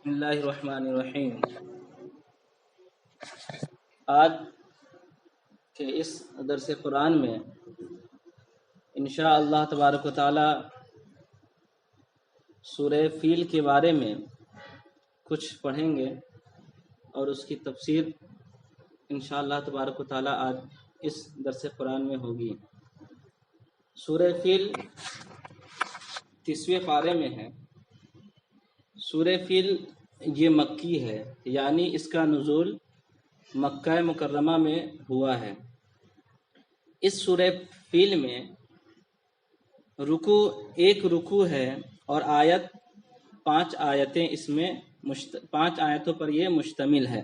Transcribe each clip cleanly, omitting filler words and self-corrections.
بسم اللہ الرحمن الرحیم۔ آج کے اس درس قرآن میں انشاء اللہ تبارک و تعالی سورہ فیل کے بارے میں کچھ پڑھیں گے اور اس کی تفسیر انشاء اللہ تبارک و تعالی آج اس درس قرآن میں ہوگی۔ سورہ فیل 30ویں پارے میں ہے۔ سورہ فیل یہ مکی ہے، یعنی اس کا نزول مکہ مکرمہ میں ہوا ہے۔ اس سورہ فیل میں ایک رکوع ہے اور 5 آیتیں اس میں 5 آیتوں پر یہ مشتمل ہے۔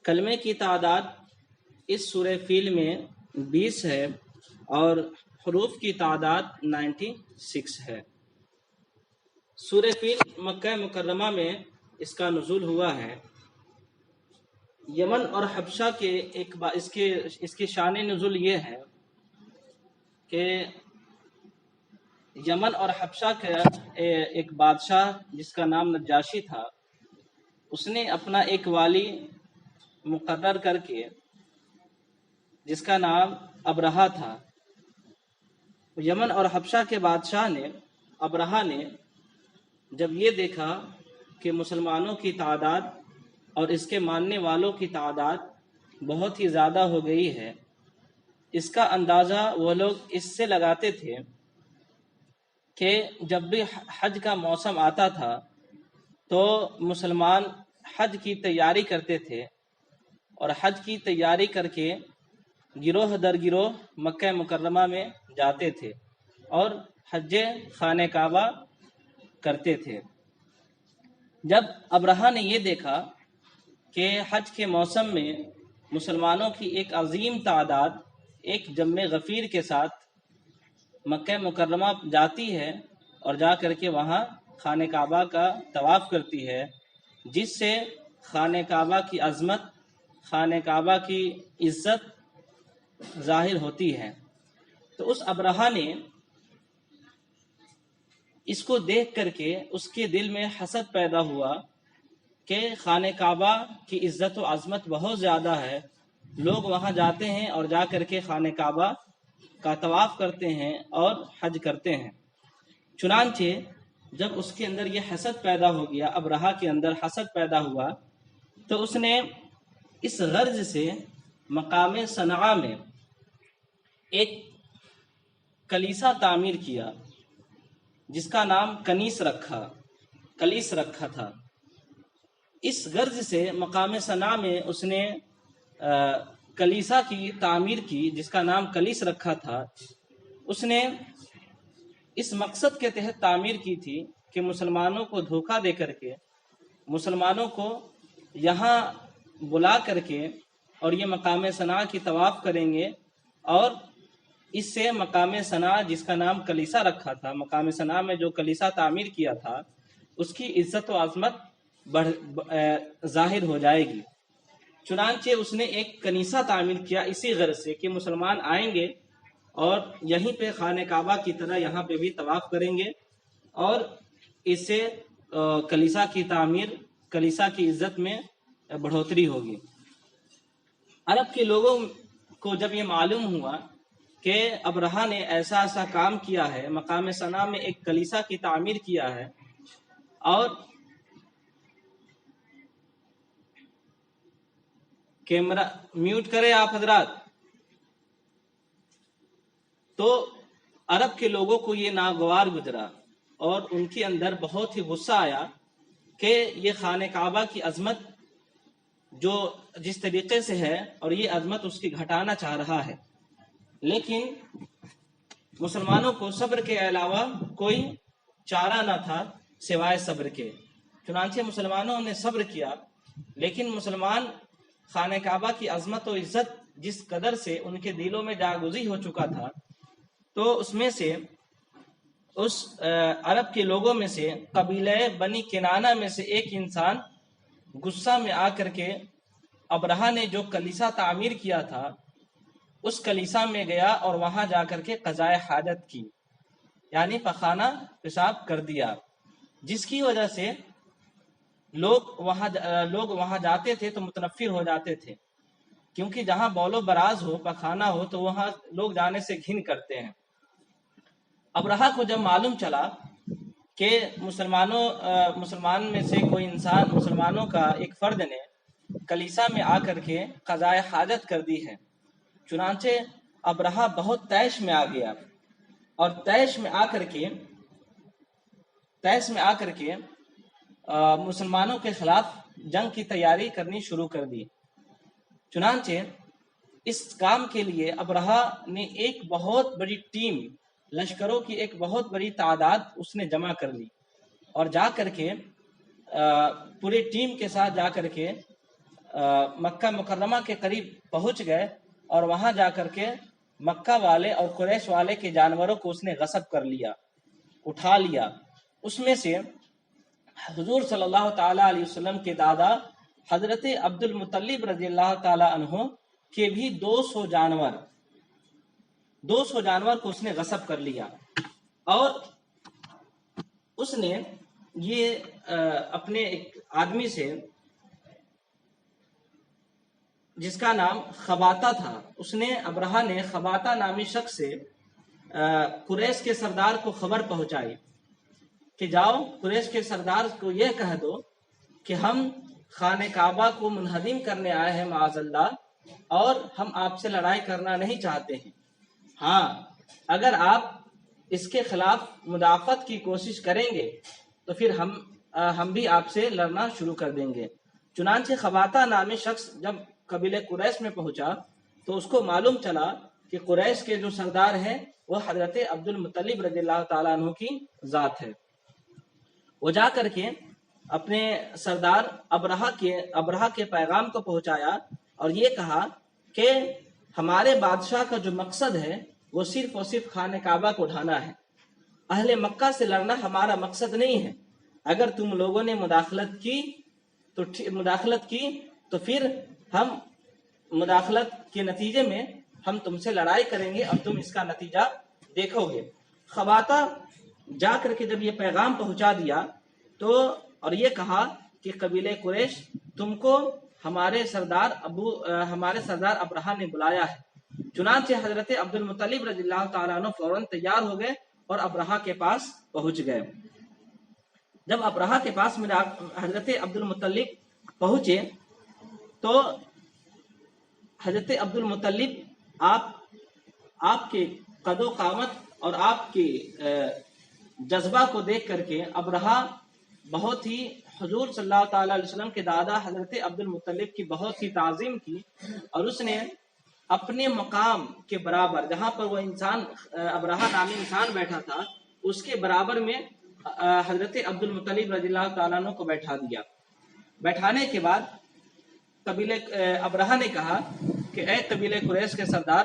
کلمے کی تعداد اس سورہ فیل میں 20 ہے اور حروف کی تعداد 96 ہے۔ سورہ فیل مکہ مکرمہ میں اس کا نزول ہوا ہے۔ یمن اور حبشہ کے اس کی شان نزول یہ ہے کہ یمن اور حبشہ کا ایک بادشاہ جس کا نام نجاشی تھا، اس نے اپنا ایک والی مقرر کر کے جس کا نام ابرہہ تھا۔ یمن اور حبشہ کے بادشاہ ابرہہ نے جب یہ دیکھا کہ مسلمانوں کی تعداد اور اس کے ماننے والوں کی تعداد بہت ہی زیادہ ہو گئی ہے، اس کا اندازہ وہ لوگ اس سے لگاتے تھے کہ جب بھی حج کا موسم آتا تھا تو مسلمان حج کی تیاری کرتے تھے اور حج کی تیاری کر کے گروہ در گروہ مکہ مکرمہ میں جاتے تھے اور حج خانہ کعبہ کرتے تھے۔ جب ابرہہ نے یہ دیکھا کہ حج کے موسم میں مسلمانوں کی ایک عظیم تعداد ایک جمع غفیر کے ساتھ مکہ مکرمہ جاتی ہے اور جا کر کے وہاں خانہ کعبہ کا طواف کرتی ہے، جس سے خانہ کعبہ کی عظمت، خانہ کعبہ کی عزت ظاہر ہوتی ہے، تو اس ابرہہ نے اس کو دیکھ کر کے اس کے دل میں حسد پیدا ہوا کہ خانہ کعبہ کی عزت و عظمت بہت زیادہ ہے، لوگ وہاں جاتے ہیں اور جا کر کے خانہ کعبہ کا طواف کرتے ہیں اور حج کرتے ہیں۔ چنانچہ جب اس کے اندر یہ حسد پیدا ہو گیا، ابرہہ کے اندر حسد پیدا ہوا، تو اس نے اس غرض سے مقام صنعاء میں ایک کلیسا تعمیر کیا جس کا نام کلیس رکھا تھا۔ اس غرض سے مقام صنعاء میں اس نے کلیسا کی تعمیر کی جس کا نام کلیس رکھا تھا۔ اس نے اس مقصد کے تحت تعمیر کی تھی کہ مسلمانوں کو دھوکہ دے کر کے مسلمانوں کو یہاں بلا کر کے اور یہ مقام صنعاء کی طواف کریں گے اور اس سے مقام صنعاء جس کا نام کلیسا رکھا تھا، مقام صنعاء میں جو کلیسا تعمیر کیا تھا، اس کی عزت و عظمت ظاہر ہو جائے گی۔ چنانچہ اس نے ایک کنیسہ تعمیر کیا اسی غرض سے کہ مسلمان آئیں گے اور یہیں پہ خانہ کعبہ کی طرح یہاں پہ بھی طواف کریں گے اور اس سے کلیسا کی تعمیر، کلیسا کی عزت میں بڑھوتری ہوگی۔ عرب کے لوگوں کو جب یہ معلوم ہوا کہ ابرہہ نے ایسا کام کیا ہے، مقام صنعاء میں ایک کلیسا کی تعمیر کیا ہے، اور کیمرہ میوٹ کرے آپ حضرات، تو عرب کے لوگوں کو یہ ناگوار گزرا اور ان کے اندر بہت ہی غصہ آیا کہ یہ خانہ کعبہ کی عظمت جو جس طریقے سے ہے اور یہ عظمت اس کی گھٹانا چاہ رہا ہے، لیکن مسلمانوں کو صبر کے علاوہ کوئی چارہ نہ تھا سوائے صبر کے۔ چنانچہ مسلمانوں نے صبر کیا، لیکن مسلمان خانہ کعبہ کی عظمت و عزت جس قدر سے ان کے دلوں میں جاگزی ہو چکا تھا، تو اس میں سے اس عرب کے لوگوں میں سے قبیلہ بنی کنانہ میں سے ایک انسان غصہ میں آ کر کے ابرہہ نے جو کلیسا تعمیر کیا تھا اس کلیسا میں گیا اور وہاں جا کر کے قضائے حاجت کی، یعنی پخانہ پیشاب کر دیا، جس کی وجہ سے لوگ وہاں جاتے تھے تو متنفر ہو جاتے تھے، کیونکہ جہاں بول و براز ہو، پخانہ ہو، تو وہاں لوگ جانے سے گھن کرتے ہیں۔ ابرہہ کو جب معلوم چلا کہ مسلمان میں سے کوئی انسان، مسلمانوں کا ایک فرد نے کلیسا میں آ کر کے قضائے حاجت کر دی ہے، چنانچہ ابرہہ بہت طیش میں آ گیا، اور طیش میں آ کر کے مسلمانوں کے خلاف جنگ کی تیاری کرنی شروع کر دی۔ چنانچہ اس کام کے لیے ابرہہ نے ایک بہت بڑی ٹیم، لشکروں کی ایک بہت بڑی تعداد اس نے جمع کر لی، اور جا کر کے پوری ٹیم کے ساتھ جا کر کے مکہ مکرمہ کے قریب پہنچ گئے، اور وہاں جا کر کے مکہ والے اور قریش والے کے جانوروں کو اس نے غصب کر لیا، اٹھا لیا۔ اس میں سے حضور صلی اللہ تعالیٰ علیہ وسلم کے دادا حضرت عبد المطلب رضی اللہ تعالیٰ عنہ کے بھی 200 جانور کو اس نے غصب کر لیا، اور اس نے یہ اپنے ایک آدمی سے، جس کا نام خباتہ تھا، اس نے ابرہہ نے خباتہ نامی شخص سے قریش کے سردار کو خبر پہنچائی کہ جاؤ قریش کے سردار کو یہ کہہ دو کہ ہم خانہ کعبہ کو منہدم کرنے آئے ہیں معاذ اللہ، اور ہم آپ سے لڑائی کرنا نہیں چاہتے ہیں، ہاں اگر آپ اس کے خلاف مدافعت کی کوشش کریں گے تو پھر ہم بھی آپ سے لڑنا شروع کر دیں گے۔ چنانچہ خباتہ نامی شخص جب قبیلہ قریش میں پہنچا تو اس کو معلوم چلا کہ قریش کے جو سردار ہیں وہ حضرت عبد المطلب رضی اللہ تعالیٰ عنہ کی ذات ہے۔ وہ جا کر کے اپنے سردار ابرہہ کے پیغام کو پہنچایا، اور یہ کہا کہ ہمارے بادشاہ کا جو مقصد ہے وہ صرف اور صرف خانہ کعبہ کو ڈھانا ہے، اہل مکہ سے لڑنا ہمارا مقصد نہیں ہے۔ اگر تم لوگوں نے مداخلت کی تو پھر ہم مداخلت کے نتیجے میں ہم تم سے لڑائی کریں گے، اور تم اس کا نتیجہ دیکھو گے۔ خباتہ جا کر کے جب یہ پیغام پہنچا دیا تو اور یہ کہا کہ قبیلہ قریش تم کو ہمارے سردار ابرہہ نے بلایا ہے۔ چنانچہ حضرت عبد المطلب رضی اللہ تعالیٰ عنہ فوراً تیار ہو گئے اور ابرہہ کے پاس پہنچ گئے۔ جب ابرہہ کے پاس حضرت عبد المطلب پہنچے تو حضرت عبد المطلب آپ کے قد و قامت اور آپ کے جذبہ کو دیکھ کر کے ابرہہ بہت ہی حضور صلی اللہ تعالیٰ علیہ وسلم کے دادا حضرت عبد المطلب کی بہت ہی تعظیم کی، اور اس نے اپنے مقام کے برابر، جہاں پر وہ انسان ابرہہ نامی انسان بیٹھا تھا، اس کے برابر میں حضرت عبد المطلب رضی اللہ تعالیٰ عنہ کو بیٹھا دیا۔ بیٹھانے کے بعد ابرہہ نے کہا کہ اے قبیلہ قریش کے سردار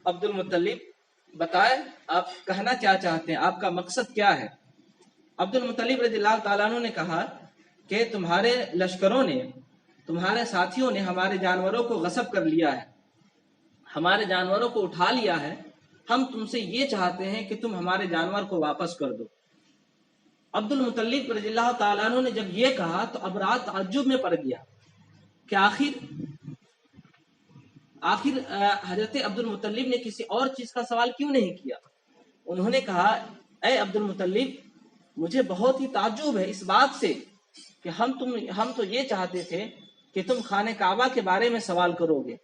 عبد المطلب، بتائے آپ کہنا کیا چاہتے ہیں، آپ کا مقصد کیا ہے؟ عبد المطلب رضی اللہ تعالیٰ عنہ نے کہا کہ تمہارے لشکروں نے، تمہارے ساتھیوں نے ہمارے جانوروں کو غصب کر لیا ہے، ہمارے جانوروں کو اٹھا لیا ہے، ہم تم سے یہ چاہتے ہیں کہ تم ہمارے جانور کو واپس کر دو۔ عبد المطلب رضی اللہ تعالیٰ عنہ نے جب یہ کہا تو ابرہہ تعجب میں پڑ گیا کہ آخر حضرت عبد المطلب نے کسی اور چیز کا سوال کیوں نہیں کیا؟ انہوں نے کہا اے عبد المطلب، مجھے بہت ہی تعجب ہے اس بات سے کہ ہم تو یہ چاہتے تھے کہ تم خانہ کعبہ کے بارے میں سوال کرو گے،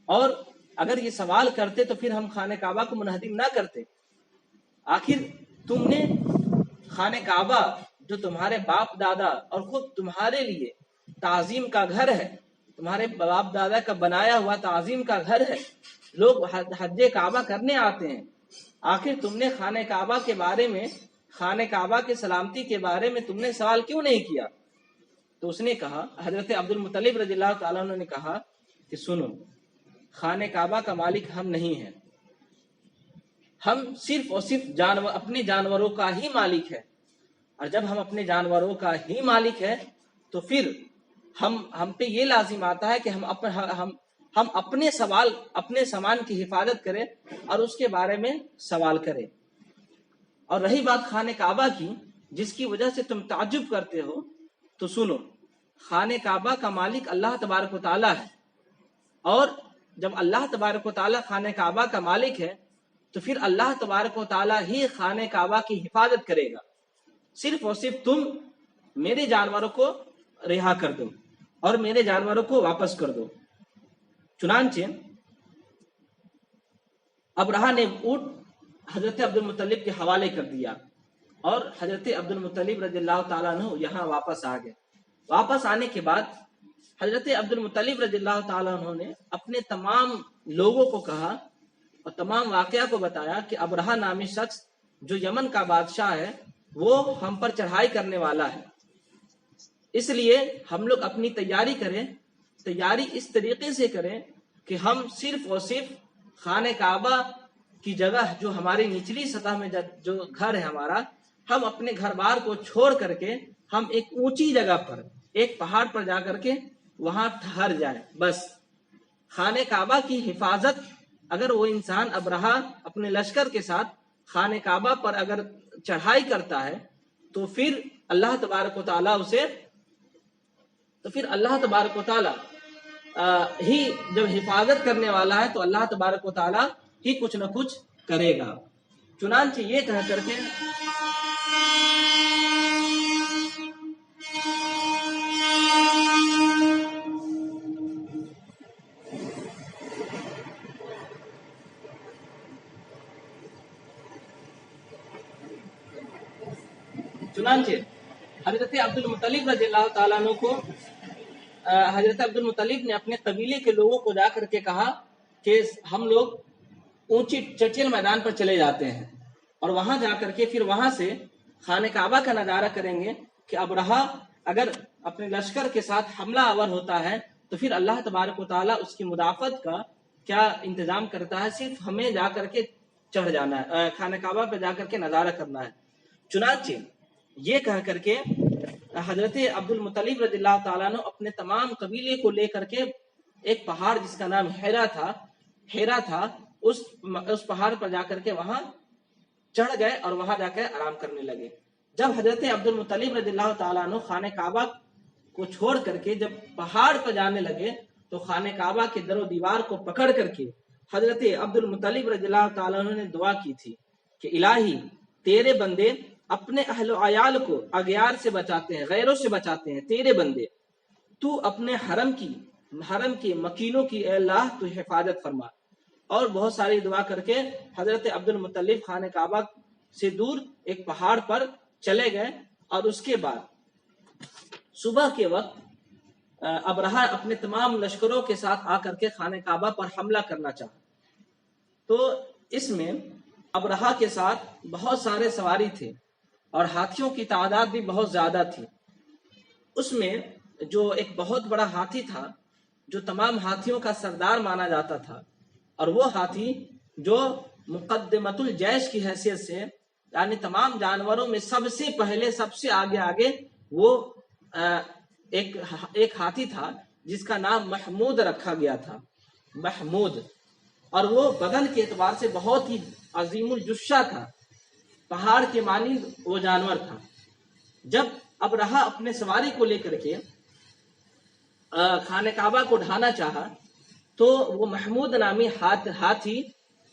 اور اگر یہ سوال کرتے تو پھر ہم خانہ کعبہ کو منہدم نہ کرتے۔ آخر تم نے خانہ کعبہ جو تمہارے باپ دادا اور خود تمہارے لیے تعظیم کا گھر ہے، تمہارے باپ دادا کا بنایا ہوا تعظیم کا گھر ہے، لوگ حج کعبہ کرنے آتے ہیں، آخر تم نے خانہ کعبہ کے بارے میں، خانہ کعبہ کے سلامتی کے بارے میں تم نے سوال کیوں نہیں کیا؟ تو اس نے کہا، حضرت عبد المطلب رضی اللہ تعالیٰ عنہ نے کہا کہ سنو، خانہ کعبہ کا مالک ہم نہیں ہیں، ہم صرف اور صرف اپنے جانوروں کا ہی مالک ہے، اور جب ہم اپنے جانوروں کا ہی مالک ہے تو پھر ہم پہ یہ لازم آتا ہے کہ ہم اپنے سامان کی حفاظت کریں اور اس کے بارے میں سوال کریں۔ اور رہی بات خانہ کعبہ کی، جس کی وجہ سے تم تعجب کرتے ہو، تو سنو، خانہ کعبہ کا مالک اللہ تبارک و تعالیٰ ہے، اور جب اللہ تبارک و تعالیٰ خانہ کعبہ کا مالک ہے تو پھر اللہ تبارک و تعالیٰ ہی خانہ کعبہ کی حفاظت کرے گا۔ صرف اور صرف تم میرے جانوروں کو رہا کر دو اور میرے جانوروں کو واپس کر دو۔ چنانچہ ابرہہ نے اونٹ حضرت عبد المطلب کے حوالے کر دیا اور حضرت عبد المطلب رضی اللہ تعالیٰ عنہ یہاں واپس آ گئے۔ واپس آنے کے بعد حضرت عبد المطلب رضی اللہ تعالیٰ عنہ نے اپنے تمام لوگوں کو کہا اور تمام واقعہ کو بتایا کہ ابرہہ نامی شخص جو یمن کا بادشاہ ہے وہ ہم پر چڑھائی کرنے والا ہے، اس لیے ہم لوگ اپنی تیاری کریں، تیاری اس طریقے سے کریں کہ ہم صرف اور صرف خانہ کعبہ کی جگہ جو ہماری نچلی سطح میں جو گھر ہے ہمارا، ہم اپنے گھر بار کو چھوڑ کر کے ہم ایک اونچی جگہ پر، ایک پہاڑ پر جا کر کے وہاں ٹھہر جائیں۔ بس خانہ کعبہ کی حفاظت اگر وہ انسان ابرہہ اپنے لشکر کے ساتھ خانہ کعبہ پر اگر چڑھائی کرتا ہے تو پھر اللہ تبارک و تعالیٰ ہی جب حفاظت کرنے والا ہے تو اللہ تبارک و تعالیٰ ہی کچھ نہ کچھ کرے گا۔ چنانچہ یہ کہہ کر کے حضرت عبد المطلب رضی اللہ تعالیٰ عنہ کو حضرت عبد المطلب نے اپنے قبیلے کے لوگوں کو جا کر کے کہا کہ ہم لوگ اونچی چٹیل میدان پر چلے جاتے ہیں اور وہاں جا کر کے پھر وہاں سے خانہ کعبہ کا نظارہ کریں گے کہ ابرہہ اگر اپنے لشکر کے ساتھ حملہ آور ہوتا ہے تو پھر اللہ تبارک و تعالیٰ اس کی مدافعت کا کیا انتظام کرتا ہے، صرف ہمیں جا کر کے چڑھ جانا ہے، خانہ کعبہ پہ جا کر کے نظارہ کرنا ہے۔ چنانچہ یہ کہہ کر کے حضرت عبد المطلب رضی اللہ تعالیٰ نے اپنے تمام قبیلے کو لے کر کے ایک پہاڑ جس کا نام ہیرا تھا اس پہاڑ پر جا کر کے وہاں چڑھ گئے اور وہاں جا کے آرام کرنے لگے۔ جب حضرت عبد المطلب رضی اللہ تعالیٰ عنہ خانہ کعبہ کو چھوڑ کر کے جب پہاڑ پر جانے لگے تو خانہ کعبہ کے در و دیوار کو پکڑ کر کے حضرت عبد المطلب رضی اللہ تعالیٰ عنہ نے دعا کی تھی کہ الہی تیرے بندے اپنے اہل و عیال کو اغیار سے بچاتے ہیں، غیروں سے بچاتے ہیں، تیرے بندے تو اپنے حرم کی مکینوں کی اے اللہ تو حفاظت فرما۔ اور بہت ساری دعا کر کے حضرت عبد المطلب خانہ کعبہ سے دور ایک پہاڑ پر چلے گئے، اور اس کے بعد صبح کے وقت ابرہہ اپنے تمام لشکروں کے ساتھ آ کر کے خانہ کعبہ پر حملہ کرنا چاہا۔ تو اس میں ابرہہ کے ساتھ بہت سارے سواری تھے اور ہاتھیوں کی تعداد بھی بہت زیادہ تھی۔ اس میں جو ایک بہت بڑا ہاتھی تھا جو تمام ہاتھیوں کا سردار مانا جاتا تھا، اور وہ ہاتھی جو مقدمۃ الجیش کی حیثیت سے یعنی تمام جانوروں میں سب سے پہلے سب سے آگے وہ ایک ہاتھی تھا جس کا نام محمود رکھا گیا تھا، محمود، اور وہ بدن کے اعتبار سے بہت ہی عظیم الجثہ تھا، پہاڑ کے مانند وہ جانور تھا۔ جب ابرہہ اپنے سواری کو لے کر کے خانہ کعبہ کو ڈھانا چاہا تو وہ محمود نامی ہاتھی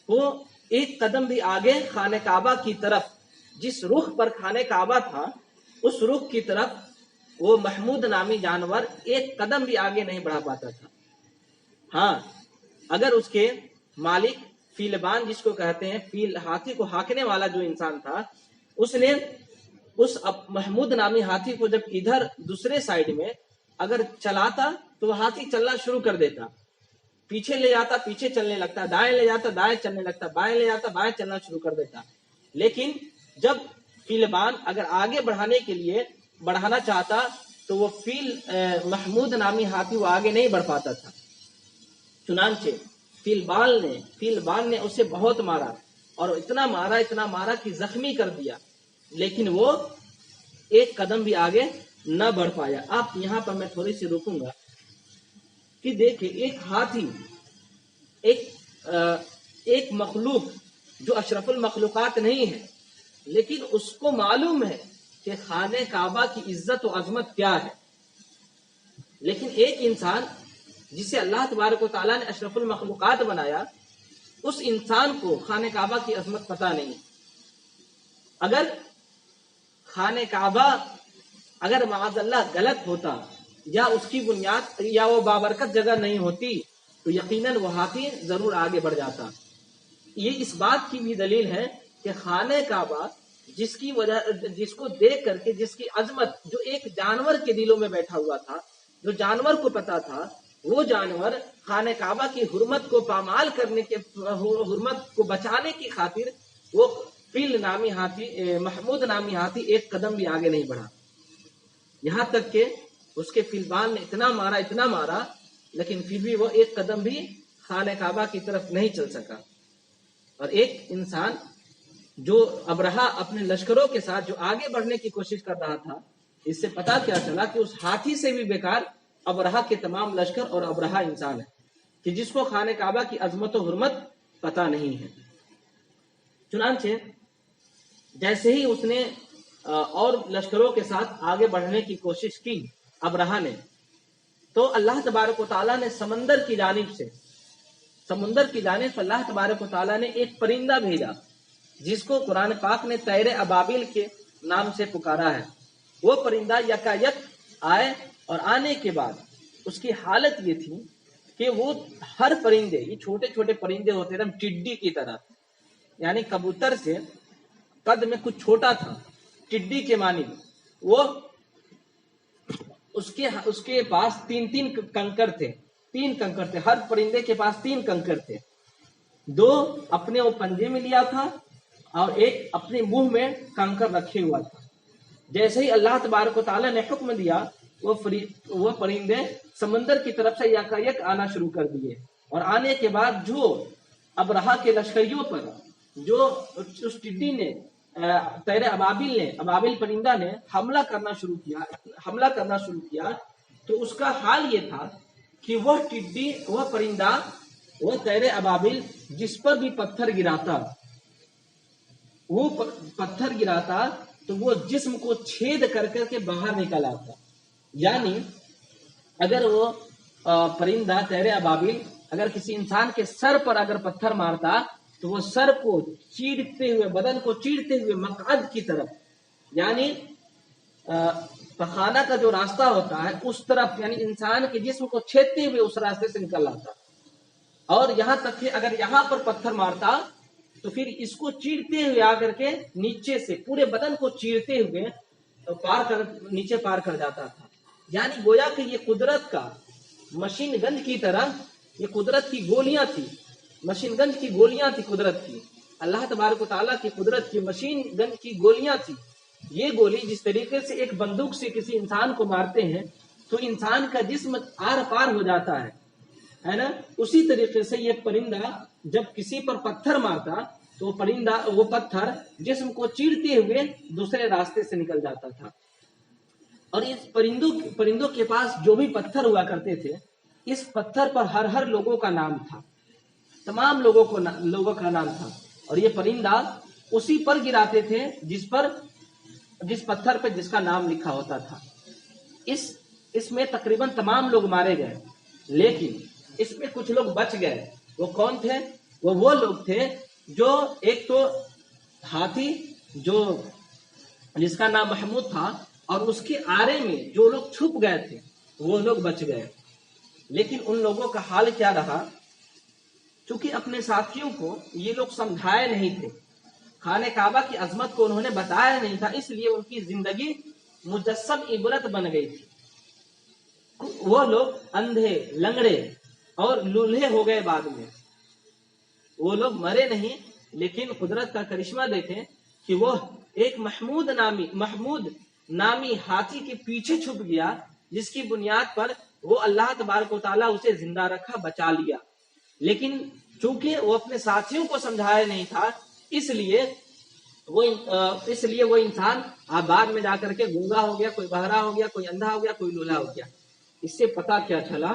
وہ ایک قدم بھی آگے خانہ کعبہ کی طرف، جس رخ پر خانہ کعبہ تھا اس رخ کی طرف وہ محمود نامی جانور ایک قدم بھی آگے نہیں بڑھا پاتا تھا۔ ہاں، اگر اس کے مالک فیلبان جس کو کہتے ہیں، فیل ہاتھی کو ہانکنے والا جو انسان تھا، اس نے اس محمود نامی ہاتھی کو جب ادھر دوسرے سائیڈ میں اگر چلاتا تو وہ ہاتھی چلنا شروع کر دیتا، پیچھے لے جاتا پیچھے چلنے لگتا، دائیں لے جاتا دائیں چلنے لگتا، بائیں لے جاتا بائیں چلنا شروع کر دیتا۔ لیکن جب فیلبان اگر آگے بڑھانے کے لیے بڑھانا چاہتا تو وہ محمود نامی ہاتھی وہ آگے نہیں بڑھ پاتا تھا۔ چنانچہ فیلبان نے اسے بہت مارا اور اتنا مارا کہ زخمی کر دیا، لیکن وہ ایک قدم بھی آگے نہ بڑھ پایا۔ آپ یہاں پر میں تھوڑی سی روکوں گا کہ دیکھیں، ایک ہاتھی ایک مخلوق جو اشرف المخلوقات نہیں ہے، لیکن اس کو معلوم ہے کہ خانہ کعبہ کی عزت و عظمت کیا ہے، لیکن ایک انسان جسے اللہ تبارک و تعالیٰ نے اشرف المخلوقات بنایا، اس انسان کو خانہ کعبہ کی عظمت پتہ نہیں۔ اگر خانہ کعبہ اگر معاذ اللہ غلط ہوتا یا اس کی بنیاد یا وہ بابرکت جگہ نہیں ہوتی تو یقیناً وہ ہاتھی ضرور آگے بڑھ جاتا۔ یہ اس بات کی بھی دلیل ہے کہ خانہ کعبہ جس کو دیکھ کر کے جس کی عظمت جو ایک جانور کے دلوں میں بیٹھا ہوا تھا، جو جانور کو پتا تھا، وہ جانور خانہ کعبہ کی حرمت کو پامال کرنے کے حرمت کو بچانے کی خاطر وہ فیل نامی ہاتھی، محمود نامی ہاتھی ایک قدم بھی آگے نہیں بڑھا، یہاں تک کہ اس کے فیلبان نے اتنا مارا لیکن پھر بھی وہ ایک قدم بھی خانہ کعبہ کی طرف نہیں چل سکا۔ اور ایک انسان جو ابرہہ اپنے لشکروں کے ساتھ جو آگے بڑھنے کی کوشش کر رہا تھا، اس سے پتا کیا چلا کہ اس ہاتھی سے بھی بیکار ابرہہ کے تمام لشکر اور ابرہہ انسان ہے کہ جس کو خانہ کعبہ کی عظمت و حرمت پتا نہیں ہے۔ چنانچہ جیسے ہی اس نے اور لشکروں کے ساتھ آگے بڑھنے کی کوشش کی ابرہہ نے، تو اللہ تبارک و تعالیٰ نے سمندر کی جانب اللہ تبارک و تعالیٰ نے ایک پرندہ بھیجا جس کو قرآن پاک نے طیر ابابیل کے نام سے پکارا ہے۔ وہ پرندہ یکایک آئے اور آنے کے بعد اس کی حالت یہ تھی کہ وہ ہر پرندے، یہ چھوٹے چھوٹے پرندے ہوتے تھے ٹڈی کی طرح، یعنی کبوتر سے قد میں کچھ چھوٹا تھا، ٹڈی کے معنی وہ اس کے پاس تین کنکر تھے، ہر پرندے کے پاس 3 کنکر تھے، 2 اپنے وہ پنجے میں لیا تھا اور ایک اپنے منہ میں کنکر رکھے ہوا تھا۔ جیسے ہی اللہ تبارک و تعالیٰ نے حکم دیا وہ پرندے سمندر کی طرف سے یکایک آنا شروع کر دیے، اور آنے کے بعد جو ابرہہ کے لشکریوں پر جو اس ٹڈی نے طیر ابابیل پرندہ نے حملہ کرنا شروع کیا تو اس کا حال یہ تھا کہ وہ پرندہ، وہ طیر ابابیل جس پر بھی پتھر گراتا تو وہ جسم کو چھید کر کے باہر نکل آتا۔ یعنی اگر وہ پرندہ طیر ابابیل اگر کسی انسان کے سر پر اگر پتھر مارتا تو وہ سر کو چیرتے ہوئے، بدن کو چیرتے ہوئے مقعد کی طرف، یعنی پخانہ کا جو راستہ ہوتا ہے اس طرف، یعنی انسان کے جسم کو چھیدتے ہوئے اس راستے سے نکل آتا۔ اور یہاں تک کہ اگر یہاں پر پتھر مارتا تو پھر اس کو چیرتے ہوئے آ کر کے نیچے سے پورے بدن کو چیرتے ہوئے نیچے پار کر جاتا تھا۔ یعنی گویا کہ یہ قدرت کا مشین گنج کی طرح، یہ قدرت کی گولیاں تھی، مشین گنج کی گولیاں تھی قدرت کی، اللہ تبارک و تعالیٰ کی قدرت کی مشین گنج کی گولیاں تھی۔ یہ گولی جس طریقے سے ایک بندوق سے کسی انسان کو مارتے ہیں تو انسان کا جسم آر پار ہو جاتا ہے نا، اسی طریقے سے یہ پرندہ جب کسی پر پتھر مارتا تو وہ پتھر جسم کو چیرتے ہوئے دوسرے راستے سے نکل جاتا تھا۔ اور اس پرندوں کے پاس جو بھی پتھر ہوا کرتے تھے، اس پتھر پر ہر لوگوں کا نام تھا، تمام لوگوں کا نام تھا، اور یہ پرندہ اسی پر گراتے تھے جس پتھر پہ جس کا نام لکھا ہوتا تھا۔ اس میں تقریباً تمام لوگ مارے گئے، لیکن اس میں کچھ لوگ بچ گئے۔ وہ کون تھے؟ وہ لوگ تھے جو ایک تو ہاتھی جس کا نام محمود تھا، اور اس کے آرے میں جو لوگ چھپ گئے تھے وہ لوگ بچ گئے۔ لیکن ان لوگوں کا حال کیا رہا؟ چونکہ اپنے ساتھیوں کو یہ لوگ سمجھائے نہیں تھے، خانہ کعبہ کی عظمت کو انہوں نے بتایا نہیں تھا، اس لیے ان کی زندگی مجسم عبرت بن گئی تھی۔ وہ لوگ اندھے، لنگڑے اور لولہے ہو گئے بعد میں۔ وہ لوگ مرے نہیں، لیکن قدرت کا کرشمہ دیکھیں کہ وہ ایک محمود نامی ہاتھی کے پیچھے چھپ گیا، جس کی بنیاد پر وہ اللہ تبارک و تعالیٰ اسے زندہ رکھا، بچا لیا۔ لیکن چونکہ وہ اپنے ساتھیوں کو سمجھایا نہیں تھا، اس لیے وہ انسان بعد میں جا کر کے گونگا ہو گیا، کوئی بہرا ہو گیا، کوئی اندھا ہو گیا، کوئی لولا ہو گیا۔ اس سے پتا کیا چلا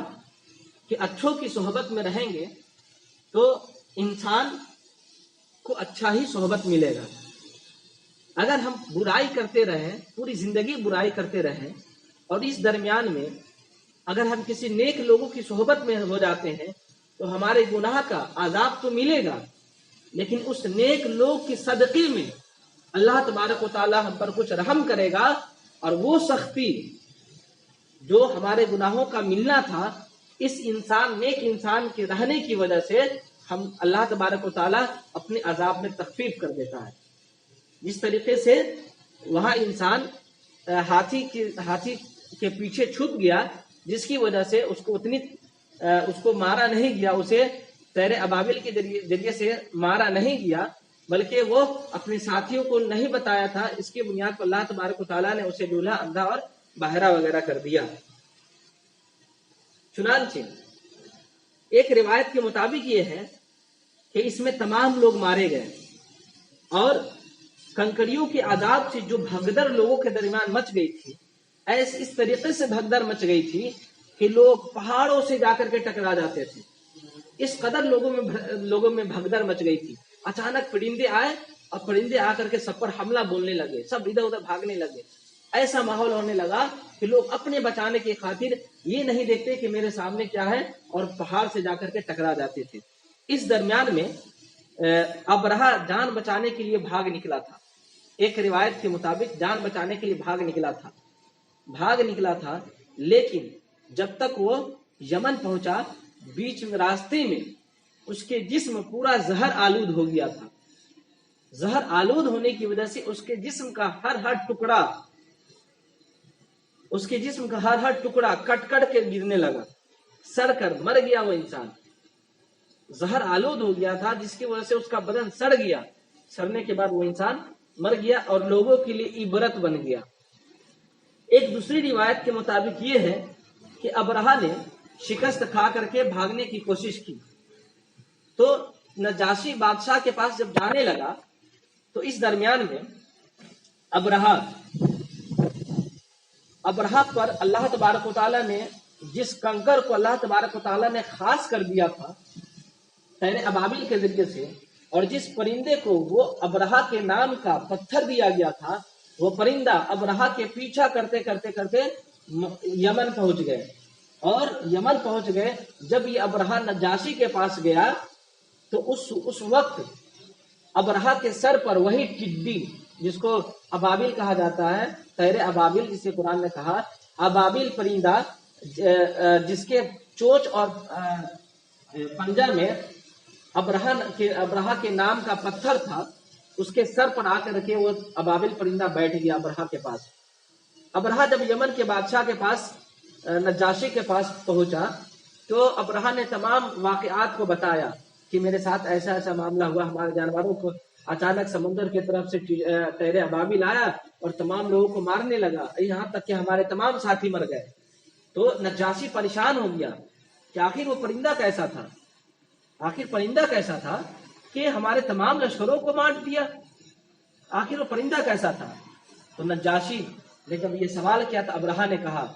کہ اچھوں کی صحبت میں رہیں گے تو انسان کو اچھا ہی صحبت ملے گا۔ اگر ہم برائی کرتے رہیں، پوری زندگی برائی کرتے رہیں، اور اس درمیان میں اگر ہم کسی نیک لوگوں کی صحبت میں ہو جاتے ہیں تو ہمارے گناہ کا عذاب تو ملے گا، لیکن اس نیک لوگ کی صدقے میں اللہ تبارک و تعالی ہم پر کچھ رحم کرے گا، اور وہ سختی جو ہمارے گناہوں کا ملنا تھا اس انسان نیک انسان کے رہنے کی وجہ سے ہم اللہ تبارک و تعالی اپنے عذاب میں تخفیف کر دیتا ہے۔ جس طریقے سے وہاں انسان ہاتھی کے پیچھے چھپ گیا، جس کی وجہ سے اس کو مارا نہیں گیا، اسے طیر ابابل کے ذریعے سے مارا نہیں گیا، بلکہ وہ اپنے ساتھیوں کو نہیں بتایا تھا، اس کی بنیاد پر اللہ تبارک و تعالیٰ نے اسے لولا، اندھا اور بہرا وغیرہ کر دیا۔ چنانچہ ایک روایت کے مطابق یہ ہے کہ اس میں تمام لوگ مارے گئے، اور کنکریوں کے عذاب سے جو بھگدڑ لوگوں کے درمیان مچ گئی تھی، اس طریقے سے بھگدڑ مچ گئی تھی کہ لوگ پہاڑوں سے جا کر کے ٹکرا جاتے تھے، اس قدر لوگوں میں بھگدڑ مچ گئی تھی۔ اچانک پرندے آئے اور پرندے آ کر کے سب پر حملہ بولنے لگے، سب ادھر ادھر بھاگنے لگے، ایسا ماحول ہونے لگا کہ لوگ اپنے بچانے کی خاطر یہ نہیں دیکھتے کہ میرے سامنے کیا ہے، اور پہاڑ سے جا کر کے ٹکرا جاتے تھے۔ اس درمیان میں ابرہہ جان بچانے کے لیے بھاگ نکلا تھا، ایک روایت کے مطابق جان بچانے کے لیے بھاگ نکلا تھا، لیکن جب تک وہ یمن پہنچا، بیچ میں راستے میں اس کے جسم پورا زہر آلود ہو گیا تھا۔ زہر آلود ہونے کی وجہ سے اس کے جسم کا ہر ٹکڑا کٹ کے گرنے لگا، سڑ کر مر گیا وہ انسان۔ زہر آلود ہو گیا تھا جس کی وجہ سے اس کا بدن سڑ گیا، سڑنے کے بعد وہ انسان مر گیا اور لوگوں کے لیے عبرت بن گیا۔ ایک دوسری روایت کے مطابق یہ ہے کہ ابرہہ نے شکست کھا کر کے بھاگنے کی کوشش کی، تو نجاشی بادشاہ کے پاس جب جانے لگا تو اس درمیان میں ابرہہ پر اللہ تبارک و تعالیٰ نے جس کنکر کو اللہ تبارک و تعالیٰ نے خاص کر دیا تھا طیر ابابل کے ذریعے سے، اور جس پرندے کو وہ ابرہہ کے نام کا پتھر دیا گیا تھا، وہ پرندہ ابرہہ کے پیچھا کرتے یمن پہنچ گئے، اور یمن پہنچ گئے۔ جب یہ ابرہہ نجاشی کے پاس گیا تو اس وقت ابرہہ کے سر پر وہی ٹڈی، جس کو ابابل کہا جاتا ہے، طیر ابابل جسے قرآن نے کہا، ابابل پرندہ جس کے چونچ اور پنجہ میں ابرہہ کے نام کا پتھر تھا، اس کے سر پر آ کر کے وہ ابابل پرندہ بیٹھ گیا ابرہہ کے پاس۔ ابرہہ جب یمن کے بادشاہ کے پاس، نجاشی کے پاس پہنچا تو ابرہہ نے تمام واقعات کو بتایا کہ میرے ساتھ ایسا ایسا معاملہ ہوا، ہمارے جانوروں کو اچانک سمندر کی طرف سے طیر ابابل آیا اور تمام لوگوں کو مارنے لگا، یہاں تک کہ ہمارے تمام ساتھی مر گئے۔ تو نجاشی پریشان ہو گیا کہ آخر وہ پرندہ کیسا تھا کہ ہمارے تمام لشکروں کو مار دیا، آخر وہ پرندہ کیسا تھا؟ تو نجاشی نے جب یہ سوال کیا تو ابرہہ نے کہا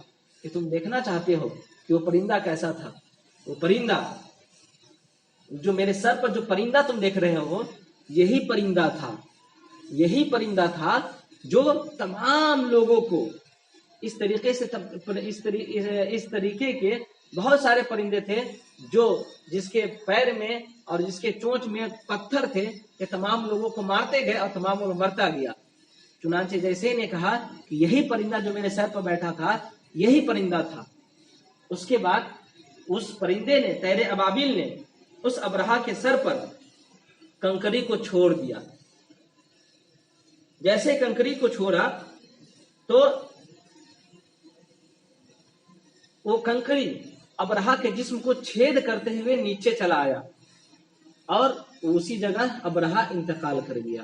کہ تم دیکھنا چاہتے ہو کہ وہ پرندہ کیسا تھا؟ وہ پرندہ جو میرے سر پر جو پرندہ تم دیکھ رہے ہو، یہی پرندہ تھا جو تمام لوگوں کو اس طریقے کے بہت سارے پرندے تھے جو جس کے پیر میں اور جس کے چونچ میں پتھر تھے کہ تمام لوگوں کو مارتے گئے اور تمام لوگ مرتا گیا۔ چنانچہ جیسے نے کہا کہ یہی پرندہ جو میرے سر پر بیٹھا تھا یہی پرندہ تھا، اس کے بعد اس پرندے نے، طیر ابابل نے، اس ابرہہ کے سر پر کنکری کو چھوڑ دیا۔ جیسے کنکری کو چھوڑا تو وہ کنکری ابرہہ کے جسم کو چھید کرتے ہوئے نیچے چلا آیا اور اسی جگہ ابرہہ انتقال کر گیا۔